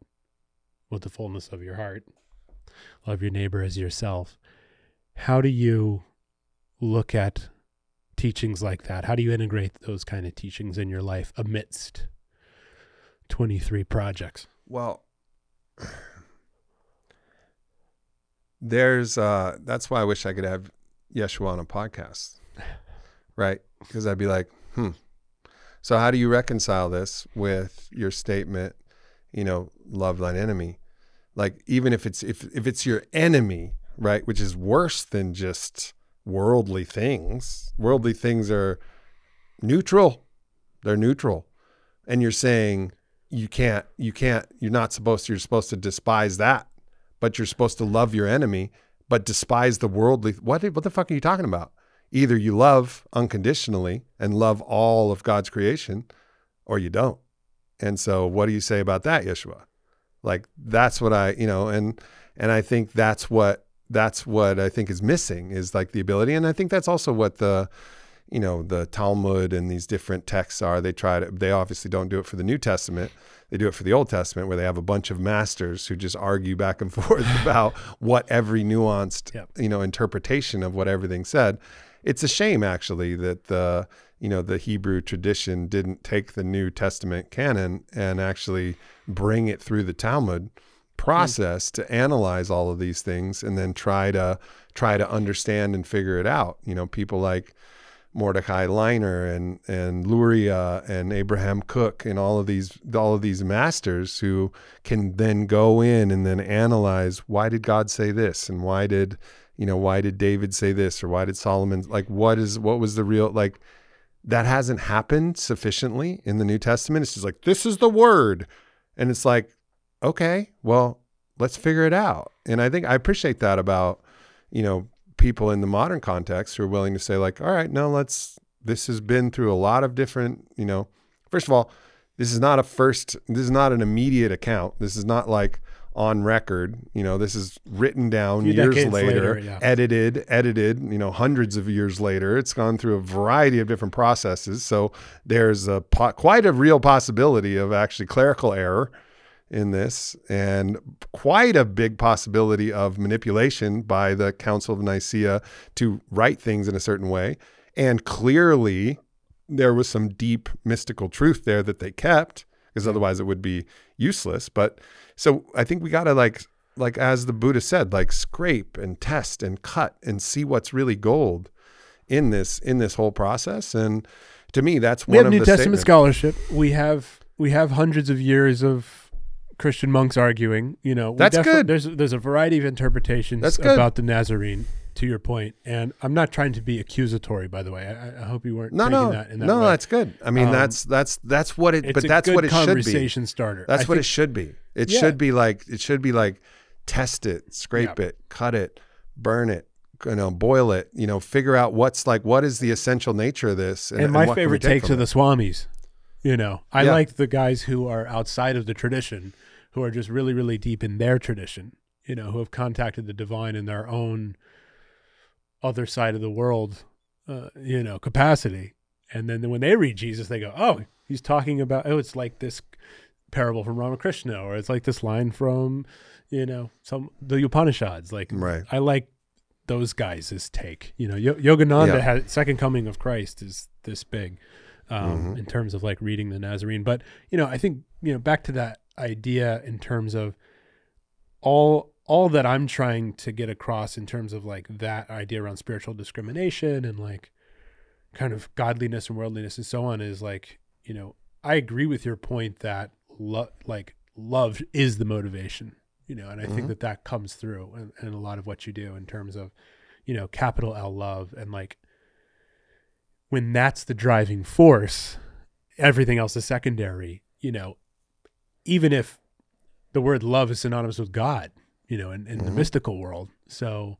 with the fullness of your heart. Love your neighbor as yourself. How do you look at teachings like that? How do you integrate those kind of teachings in your life amidst 23 projects? well, that's why I wish I could have Yeshua on a podcast, right? Because I'd be like, so how do you reconcile this with your statement, love thine enemy? Like, even if it's your enemy, right, which is worse than just worldly things. Worldly things are neutral. They're neutral. And you're saying you're supposed to despise that, but you're supposed to love your enemy, but despise the worldly. What the fuck are you talking about? Either you love unconditionally and love all of God's creation, or you don't. And so what do you say about that, Yeshua? Like, that's what and I think that's what I think is missing, is like the ability. And I think that's also what the Talmud and these different texts are. They obviously don't do it for the New Testament. They do it for the Old Testament, where they have a bunch of masters who just argue back and forth about what every nuanced, interpretation of what everything said. It's a shame, actually, that the Hebrew tradition didn't take the New Testament canon and actually bring it through the Talmud process to analyze all of these things and then try to understand and figure it out. People like Mordecai Liner and Luria and Abraham Cook and all of these masters who can then go in and then analyze, why did God say this, and why did David say this, or why did Solomon, like, what was the real, like, that hasn't happened sufficiently in the New Testament. It's just like, this is the word. And it's like, okay, well, let's figure it out. And I think I appreciate that about, people in the modern context who are willing to say, like, all right, no, this has been through a lot of different, first of all, this is not an immediate account. This is not like on record, this is written down years later, edited, hundreds of years later. It's gone through a variety of different processes. So there's quite a real possibility of actually clerical error in this, and quite a big possibility of manipulation by the Council of Nicaea to write things in a certain way. And clearly there was some deep mystical truth there that they kept, because otherwise it would be useless. But so I think we got to like as the Buddha said, like, scrape and test and cut and see what's really gold in this whole process. And to me, that's one of the New Testament statements. scholarship. We have hundreds of years of Christian monks arguing. That's good. There's a variety of interpretations That's good. about the Nazarene. to your point, and I'm not trying to be accusatory, by the way. I hope you weren't No, taking no, that in that no, way. that's good. I mean, that's what it, It's but a that's good what it should be. conversation starter. That's I what think- it should be. It Yeah. should be like, test it, scrape it, cut it, burn it, boil it, figure out what is the essential nature of this. And my what can we favorite take takes from are the it. swamis. I Yeah. like the guys who are outside of the tradition, who are just really, really deep in their tradition, who have contacted the divine in their own other side of the world, capacity. And then when they read Jesus, they go, oh, he's talking about, it's like this parable from Ramakrishna, or it's like this line from, the Upanishads. Like, Right. I like those guys' take. Yogananda had Second Coming of Christ is this big in terms of like reading the Nazarene. But, I think, back to that idea in terms of all that I'm trying to get across in terms of like that idea around spiritual discrimination and like kind of godliness and worldliness and so on is like, I agree with your point that love is the motivation, and I think that comes through in a lot of what you do in terms of, capital L love. And like, when that's the driving force, everything else is secondary, even if the word love is synonymous with God, in the mystical world. So,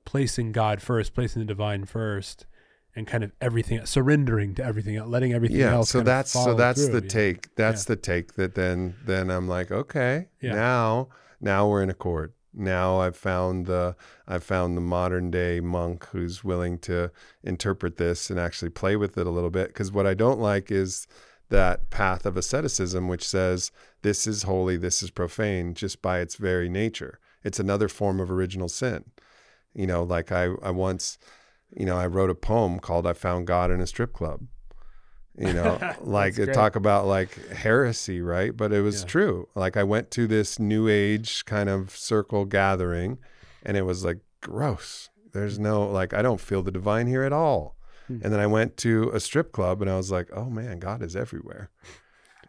placing God first, placing the divine first, and kind of everything, surrendering to everything, letting everything else. So that's through, the take. That's the take that then I'm like, okay, now we're in accord. Now I've found the modern day monk who's willing to interpret this and actually play with it a little bit. Because what I don't like is that path of asceticism, which says this is holy, this is profane, just by its very nature. It's another form of original sin. Like I once, I wrote a poem called "I Found God in a Strip Club." Like talk about like heresy, right? But it was true. Like I went to this new age kind of circle gathering, and it was like gross. There's no, I don't feel the divine here at all. And then I went to a strip club and I was like, oh man, God is everywhere,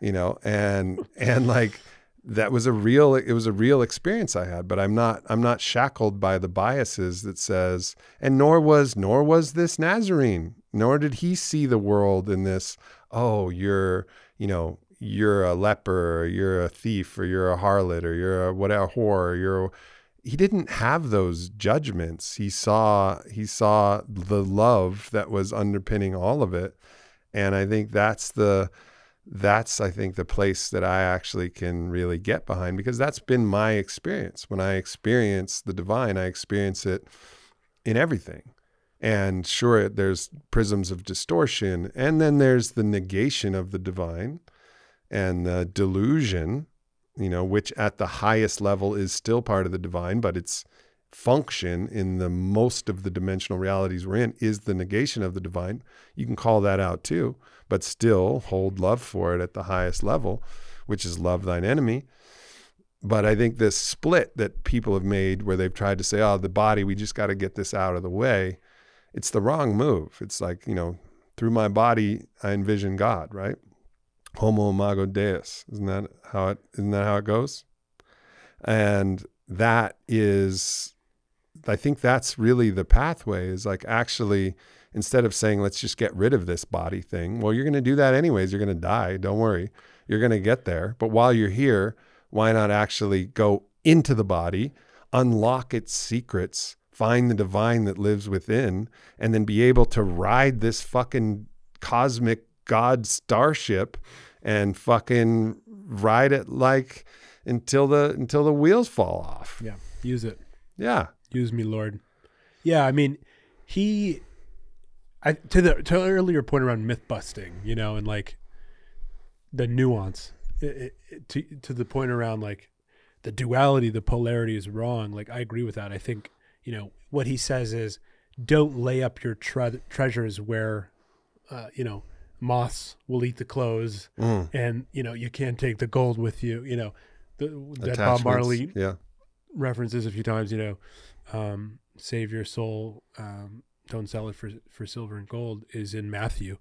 and like that was it was a real experience I had, but I'm not shackled by the biases that says, and nor was this Nazarene, nor did he see the world in this, oh, you're a leper, or you're a thief, or you're a harlot, or you're a whatever whore, he didn't have those judgments. He saw the love that was underpinning all of it. And I think that's the place that I actually can really get behind, because that's been my experience. When I experience the divine, I experience it in everything. And sure, there's prisms of distortion, and then there's the negation of the divine and the delusion, which at the highest level is still part of the divine, but its function in the most of the dimensional realities we're in is the negation of the divine. You can call that out too, but still hold love for it at the highest level, which is love thine enemy. But I think this split that people have made where they've tried to say, oh, the body, we just got to get this out of the way. It's the wrong move. It's like, through my body, I envision God, right? Homo imago Deus. Isn't that how it goes? And that is, I think that's really the pathway, is like actually, instead of saying, let's just get rid of this body thing. Well, you're going to do that anyways. You're going to die. Don't worry. You're going to get there. But while you're here, why not actually go into the body, unlock its secrets, find the divine that lives within, and then be able to ride this fucking cosmic God starship and fucking ride it like until the wheels fall off. Yeah. Use it. Yeah. Use me, Lord. Yeah. I mean, to the earlier point around myth busting, and like the nuance to the point around like the duality, the polarity is wrong. Like, I agree with that. I think, what he says is, don't lay up your treasures where, moths will eat the clothes, and you can't take the gold with you. That Bob Marley references a few times. Save your soul, don't sell it for silver and gold, is in Matthew.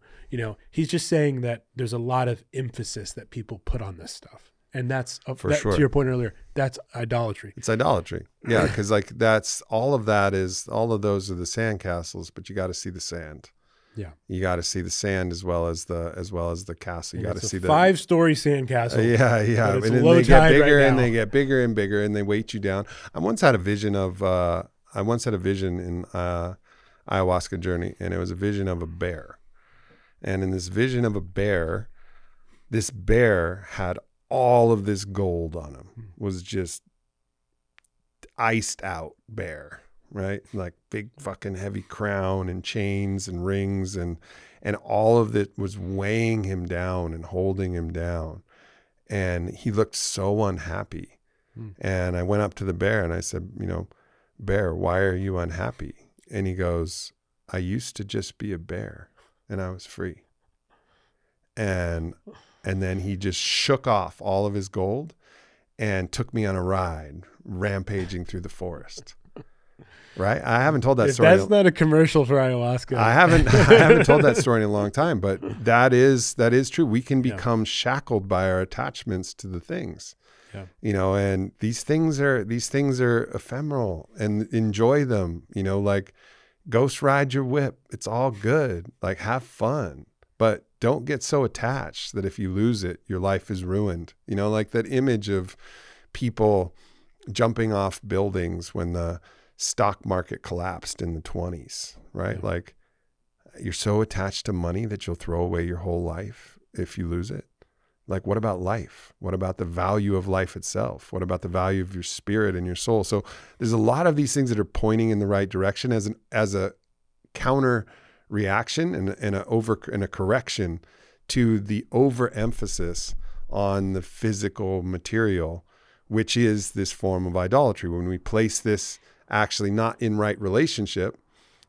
He's just saying that there's a lot of emphasis that people put on this stuff, And that's, sure. to your point earlier, that's idolatry. It's idolatry. Yeah, because like that's all of those are the sandcastles, but you got to see the sand. Yeah, you got to see the sand as well as the castle. You got to see the 5-story sandcastle. Yeah. And then they get bigger and they get bigger and bigger and they weight you down. I once had a vision in ayahuasca journey, and it was a vision of a bear. And in this vision of a bear, this bear had all of this gold on him, was just iced out bear, right? Like big fucking heavy crown and chains and rings and all of it was weighing him down and holding him down. And he looked so unhappy. And I went up to the bear and I said, bear, why are you unhappy? And he goes, I used to just be a bear and I was free. And then he just shook off all of his gold and took me on a ride, rampaging through the forest. Right? I haven't told that story. That's not a commercial for ayahuasca. I haven't told that story in a long time, but that is true. We can become shackled by our attachments to the things. Yeah. And these things are ephemeral, and enjoy them, like ghost ride your whip. It's all good. Like have fun. But don't get so attached that if you lose it, your life is ruined. Like that image of people jumping off buildings when the stock market collapsed in the 1920s, right? Yeah. Like you're so attached to money that you'll throw away your whole life if you lose it. Like, what about life? What about the value of life itself? What about the value of your spirit and your soul? So there's a lot of these things that are pointing in the right direction as a counter reaction and a correction to the overemphasis on the physical material, which is this form of idolatry. When we place this actually not in right relationship,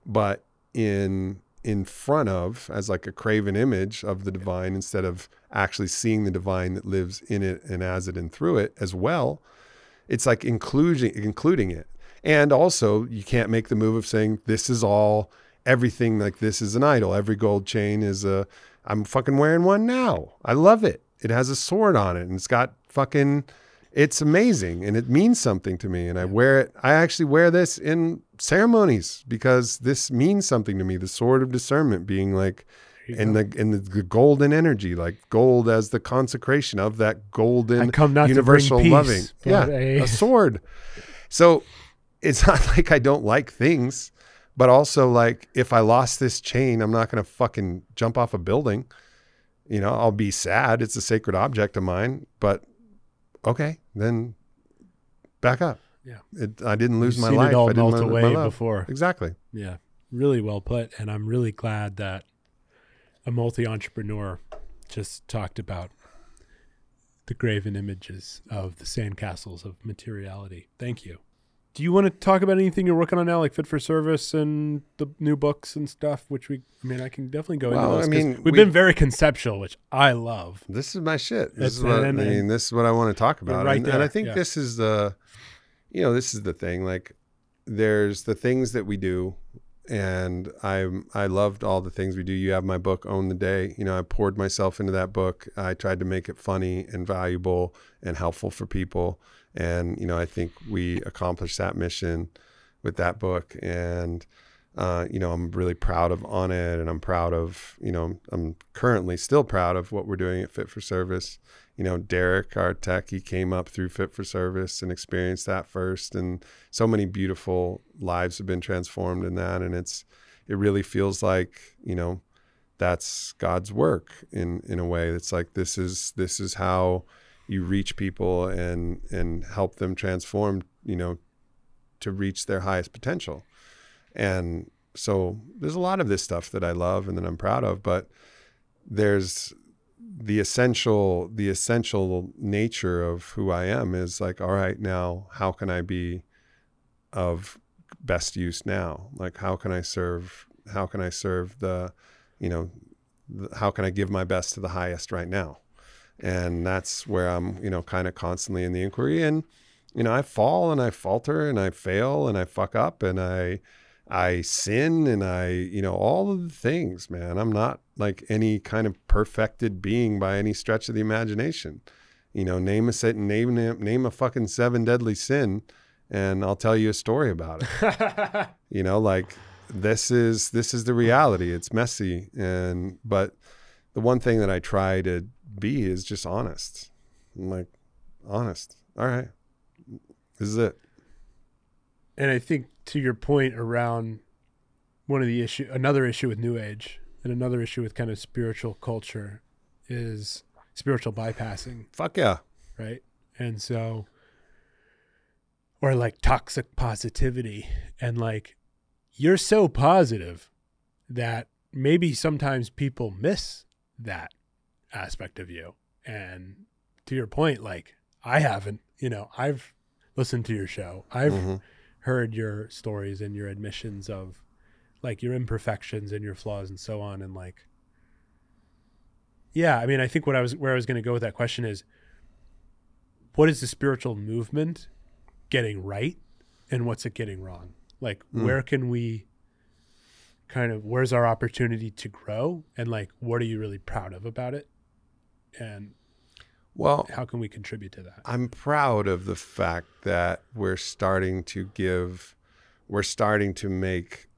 but in front of, as like a graven image of the divine, instead of actually seeing the divine that lives in it and as it and through it as well, it's like including it. And also you can't make the move of saying this is all everything, like this is an idol. Every gold chain is I'm fucking wearing one now. I love it. It has a sword on it and it's got it's amazing and it means something to me. And I wear it. I actually wear this in ceremonies because this means something to me. The sword of discernment being like, and the golden energy, like gold as the consecration of that golden universal loving. Yeah. A sword. So it's not like I don't like things, but also like if I lost this chain, I'm not going to fucking jump off a building. I'll be sad. It's a sacred object of mine, but okay, then back up. Yeah. I didn't lose my life. It all I didn't melt away before. Exactly. Yeah. Really well put. And I'm really glad that a multi-entrepreneur just talked about the graven images of the sandcastles of materiality. Thank you. Do you want to talk about anything you're working on now, like Fit for Service and the new books and stuff, which I can definitely go into this. We've been very conceptual, which I love. This is my shit. This is what I want to talk about. Right and I think this is this is the thing. Like there's the things that we do, and I loved all the things we do. You have my book, Own the Day. I poured myself into that book. I tried to make it funny and valuable and helpful for people. And, I think we accomplished that mission with that book. And, I'm really proud of On It, and I'm proud of, I'm currently still proud of what we're doing at Fit for Service. Derek, our tech, he came up through Fit for Service and experienced that first. And so many beautiful lives have been transformed in that. And it really feels like, that's God's work in a way. It's like, this is how you reach people and help them transform, to reach their highest potential. And so there's a lot of this stuff that I love and that I'm proud of, but there's the essential nature of who I am is like, all right, now how can I be of best use now? Like, how can I serve the, how can I give my best to the highest right now? And that's where I'm, kind of constantly in the inquiry. And, I fall and I falter and I fail and I fuck up and I sin and all of the things, man. I'm not like any kind of perfected being by any stretch of the imagination. name a fucking 7 deadly sin, and I'll tell you a story about it. Like this is the reality. It's messy, but the one thing that I try to be is just honest. I'm like, honest. All right, this is it. And I think to your point around another issue with New Age and another issue with kind of spiritual culture is spiritual bypassing. Fuck yeah. Right. And so, or like toxic positivity, and like, you're so positive that maybe sometimes people miss that aspect of you. And to your point, like, I haven't, I've listened to your show. I've heard your stories and your admissions of like your imperfections and your flaws and so on. And like, yeah, I mean, I think where I was going to go with that question is, what is the spiritual movement getting right and what's it getting wrong? Like, where can we where's our opportunity to grow? And like, what are you really proud of about it? And how can we contribute to that? I'm proud of the fact that we're starting to make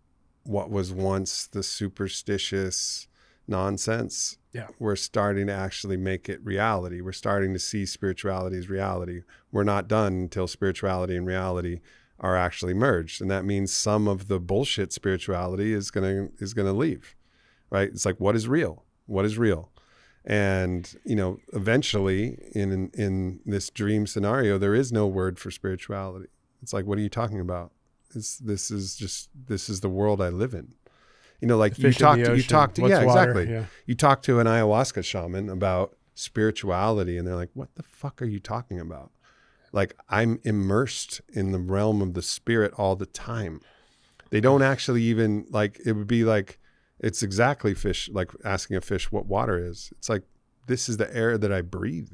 what was once the superstitious nonsense. Yeah. We're starting to actually make it reality. We're starting to see spirituality as reality. We're not done until spirituality and reality are actually merged. And that means some of the bullshit spirituality is going to leave, right? It's like, what is real? What is real? And, eventually in this dream scenario, there is no word for spirituality. It's like, what are you talking about? This is the world I live in. Like you talk to, exactly. Yeah. You talk to an ayahuasca shaman about spirituality and they're like, what the fuck are you talking about? Like, I'm immersed in the realm of the spirit all the time. They don't actually even, like, it would be like, it's exactly fish, like asking a fish what water is. It's like, this is the air that I breathe.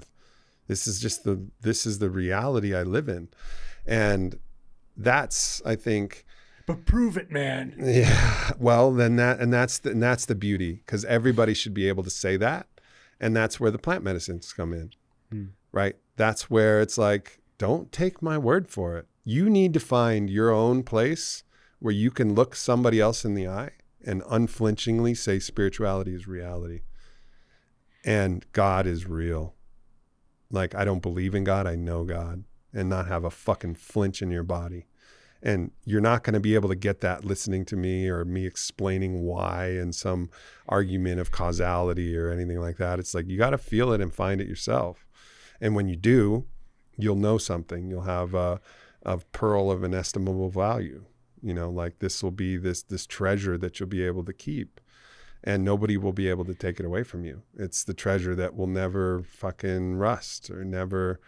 This is the reality I live in. And that's, I think. But prove it, man. Yeah. Well, that's the beauty, because everybody should be able to say that. And that's where the plant medicines come in, right? That's where it's like, don't take my word for it. You need to find your own place where you can look somebody else in the eye and unflinchingly say spirituality is reality and God is real. Like, I don't believe in God, I know God, and not have a fucking flinch in your body. And you're not going to be able to get that listening to me or me explaining why in some argument of causality or anything like that. It's like, you got to feel it and find it yourself. And when you do, you'll know something. You'll have a pearl of inestimable value. Like, this will be this treasure that you'll be able to keep, and nobody will be able to take it away from you. It's the treasure that will never fucking rust or never,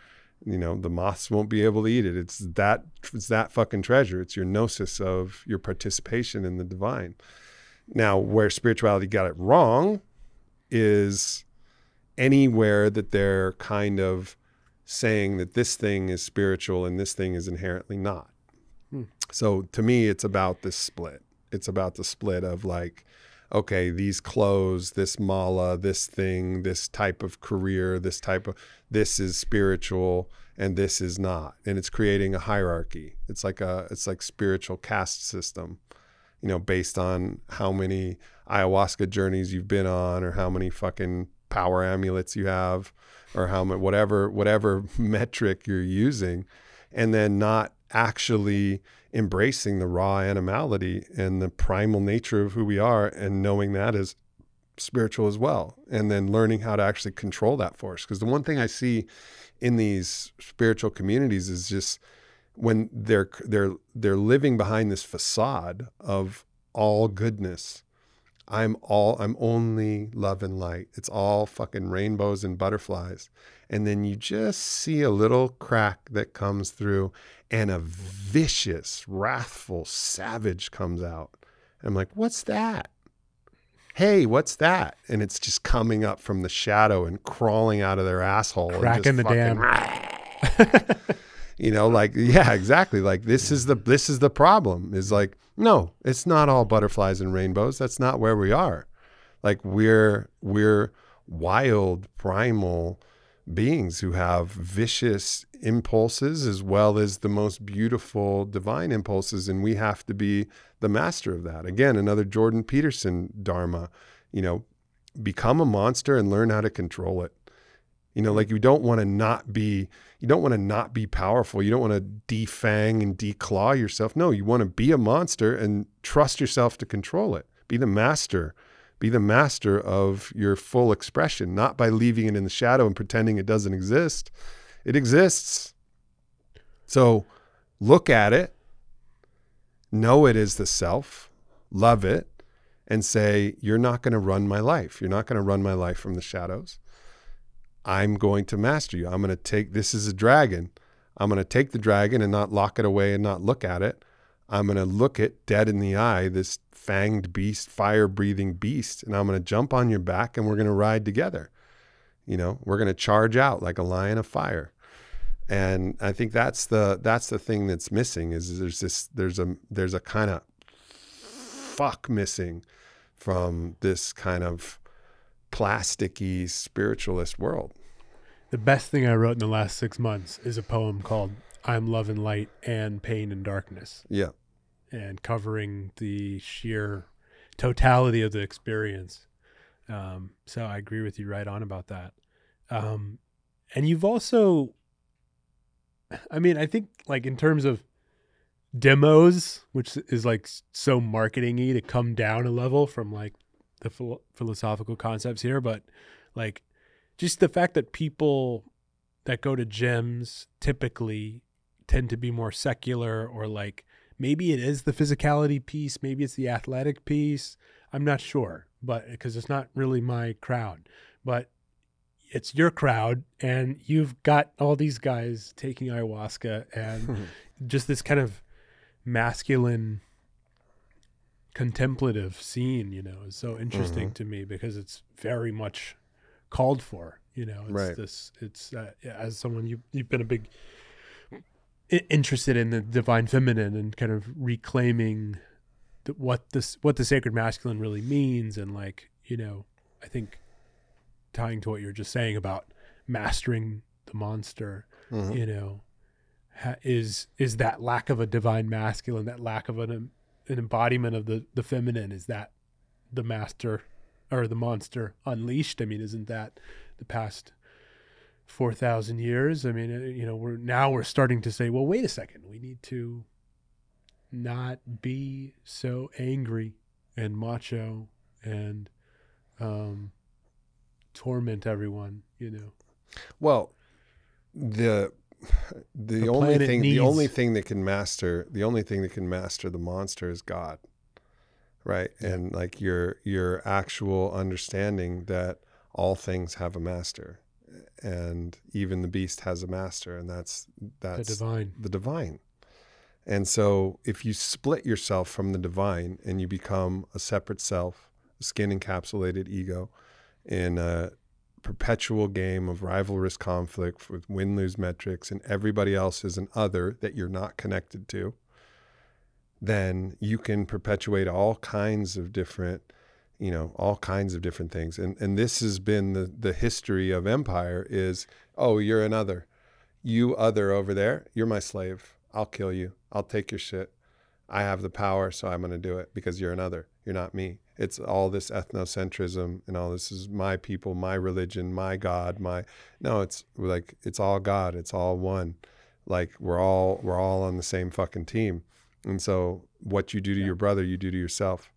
the moths won't be able to eat it. It's that fucking treasure. It's your gnosis of your participation in the divine. Now, where spirituality got it wrong is anywhere that they're kind of saying that this thing is spiritual and this thing is inherently not. So to me, it's about this split. It's about the split of like, okay, these clothes, this mala, this thing, this type of career, this is spiritual and this is not. And it's creating a hierarchy. It's like spiritual caste system, based on how many ayahuasca journeys you've been on, or how many fucking power amulets you have, or how much, whatever metric you're using, and then not actually embracing the raw animality and the primal nature of who we are, and knowing that is spiritual as well, and then learning how to actually control that force. Because the one thing I see in these spiritual communities is just when they're living behind this facade of all goodness. I'm only love and light. It's all fucking rainbows and butterflies. And then you just see a little crack that comes through, and a vicious, wrathful savage comes out. And I'm like, what's that? Hey, what's that? And it's just coming up from the shadow and crawling out of their asshole. Cracking the dam. Like, yeah, exactly. Like, this is the problem, is like, no, it's not all butterflies and rainbows. That's not where we are. Like, we're wild, primal, beings who have vicious impulses as well as the most beautiful divine impulses. And we have to be the master of that. Again, another Jordan Peterson Dharma, become a monster and learn how to control it. Like you don't want to not be powerful. You don't want to defang and declaw yourself. No, you want to be a monster and trust yourself to control it. Be the master. Be the master of your full expression, not by leaving it in the shadow and pretending it doesn't exist. It exists. So look at it, know it is the self, love it, and say, you're not going to run my life. You're not going to run my life from the shadows. I'm going to master you. I'm going to take, this is a dragon. I'm going to take the dragon and not lock it away and not look at it. I'm going to look it dead in the eye, this fanged beast, fire-breathing beast, and I'm going to jump on your back and we're going to ride together. We're going to charge out like a lion of fire. And I think that's the thing that's missing is there's a kind of fuck missing from this kind of plasticky spiritualist world. The best thing I wrote in the last 6 months is a poem called I'm Love and Light and Pain and Darkness. Yeah. And covering the sheer totality of the experience. So I agree with you right on about that. And you've also, I think like in terms of demos, which is like so marketing-y to come down a level from like the philosophical concepts here, but like just the fact that people that go to gyms typically tend to be more secular, or like maybe it is the physicality piece, maybe it's the athletic piece. I'm not sure, but because it's not really my crowd, but it's your crowd, and you've got all these guys taking ayahuasca and just this kind of masculine contemplative scene, is so interesting to me because it's very much called for, it's right. It's as someone, you've been a big interested in the divine feminine and kind of reclaiming what the sacred masculine really means. And like, I think tying to what you're just saying about mastering the monster, is that lack of a divine masculine, that lack of an embodiment of the feminine, is that the master or the monster unleashed? Isn't that the past 4,000 years? We're starting to say, well, wait a second, we need to not be so angry and macho and torment everyone, Well, the only thing that can master the monster is God, right? Yeah. And like your actual understanding that all things have a master, and even the beast has a master, and that's the divine. And so if you split yourself from the divine and you become a separate self, a skin encapsulated ego in a perpetual game of rivalrous conflict with win-lose metrics, and everybody else is an other that you're not connected to, then you can perpetuate all kinds of different things. And this has been the history of empire is, oh, you're an other. You other over there, you're my slave. I'll kill you. I'll take your shit. I have the power, so I'm going to do it because you're another. You're not me. It's all this ethnocentrism and all this is my people, my religion, my God, it's like, it's all God. It's all one. Like we're all on the same fucking team. And so what you do to your brother, you do to yourself.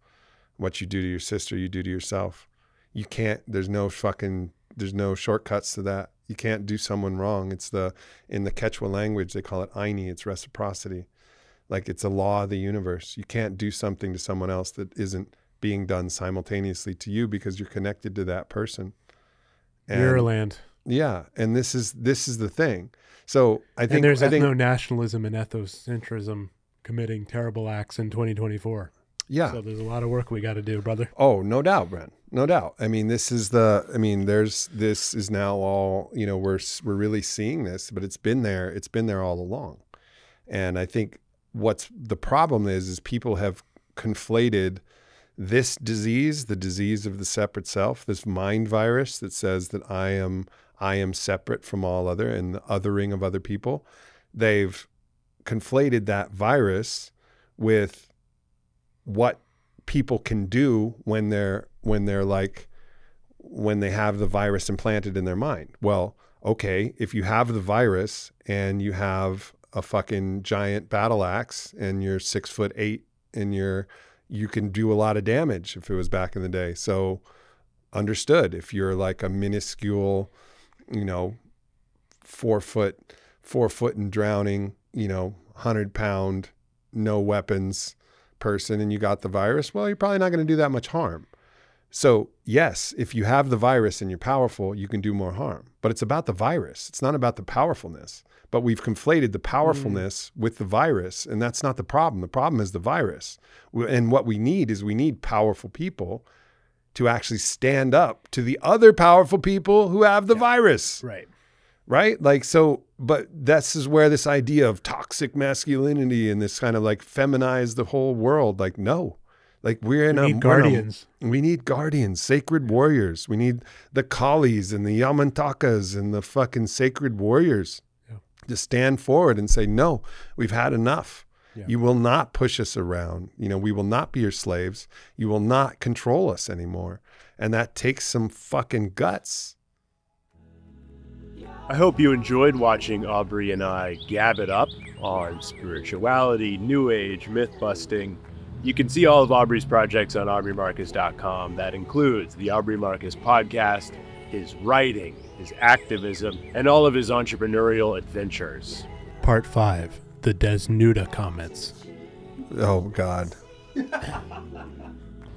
What you do to your sister, you do to yourself. You can't, there's no shortcuts to that. You can't do someone wrong. In the Quechua language, they call it Aini. It's reciprocity. Like it's a law of the universe. You can't do something to someone else that isn't being done simultaneously to you because you're connected to that person. Your land. Yeah. And this is the thing. So I think there's ethno-nationalism and ethnocentrism committing terrible acts in 2024. Yeah. So there's a lot of work we got to do, brother. Oh, no doubt, Brent. No doubt. This is now all, we're really seeing this, but it's been there all along. And I think what's the problem is people have conflated this disease, the disease of the separate self, this mind virus that says that I am separate from all other and the othering of other people, they've conflated that virus with what people can do when they have the virus implanted in their mind. Well, okay, if you have the virus and you have a fucking giant battle axe and you're 6'8" and you can do a lot of damage if it was back in the day. So understood. If you're like a minuscule, 4 foot and drowning, 100-pound, no weapons person, and you got the virus, well, you're probably not going to do that much harm. So yes, if you have the virus and you're powerful, you can do more harm. But it's about the virus. It's not about the powerfulness. But we've conflated the powerfulness with the virus, and that's not the problem. The problem is the virus. And what we need powerful people to actually stand up to the other powerful people who have the virus. Right. Right? Like, so, but this is where this idea of toxic masculinity and this kind of like feminize the whole world. Like, no. Like we need guardians. We need guardians, sacred warriors. We need the Kalis and the Yamantakas and the fucking sacred warriors to stand forward and say, no, we've had enough. Yeah. You will not push us around. We will not be your slaves. You will not control us anymore. And that takes some fucking guts. I hope you enjoyed watching Aubrey and I gab it up on spirituality, New Age, myth-busting. You can see all of Aubrey's projects on aubreymarcus.com. That includes the Aubrey Marcus Podcast, his writing, his activism, and all of his entrepreneurial adventures. Part 5, the Desnuda comments. Oh, God.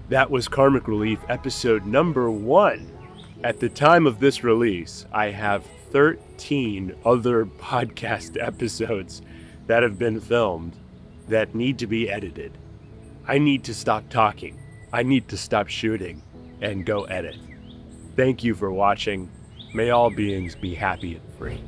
That was Karmic Relief episode number 1. At the time of this release, I have 13 other podcast episodes that have been filmed that need to be edited. I need to stop talking. I need to stop shooting and go edit. Thank you for watching. May all beings be happy and free.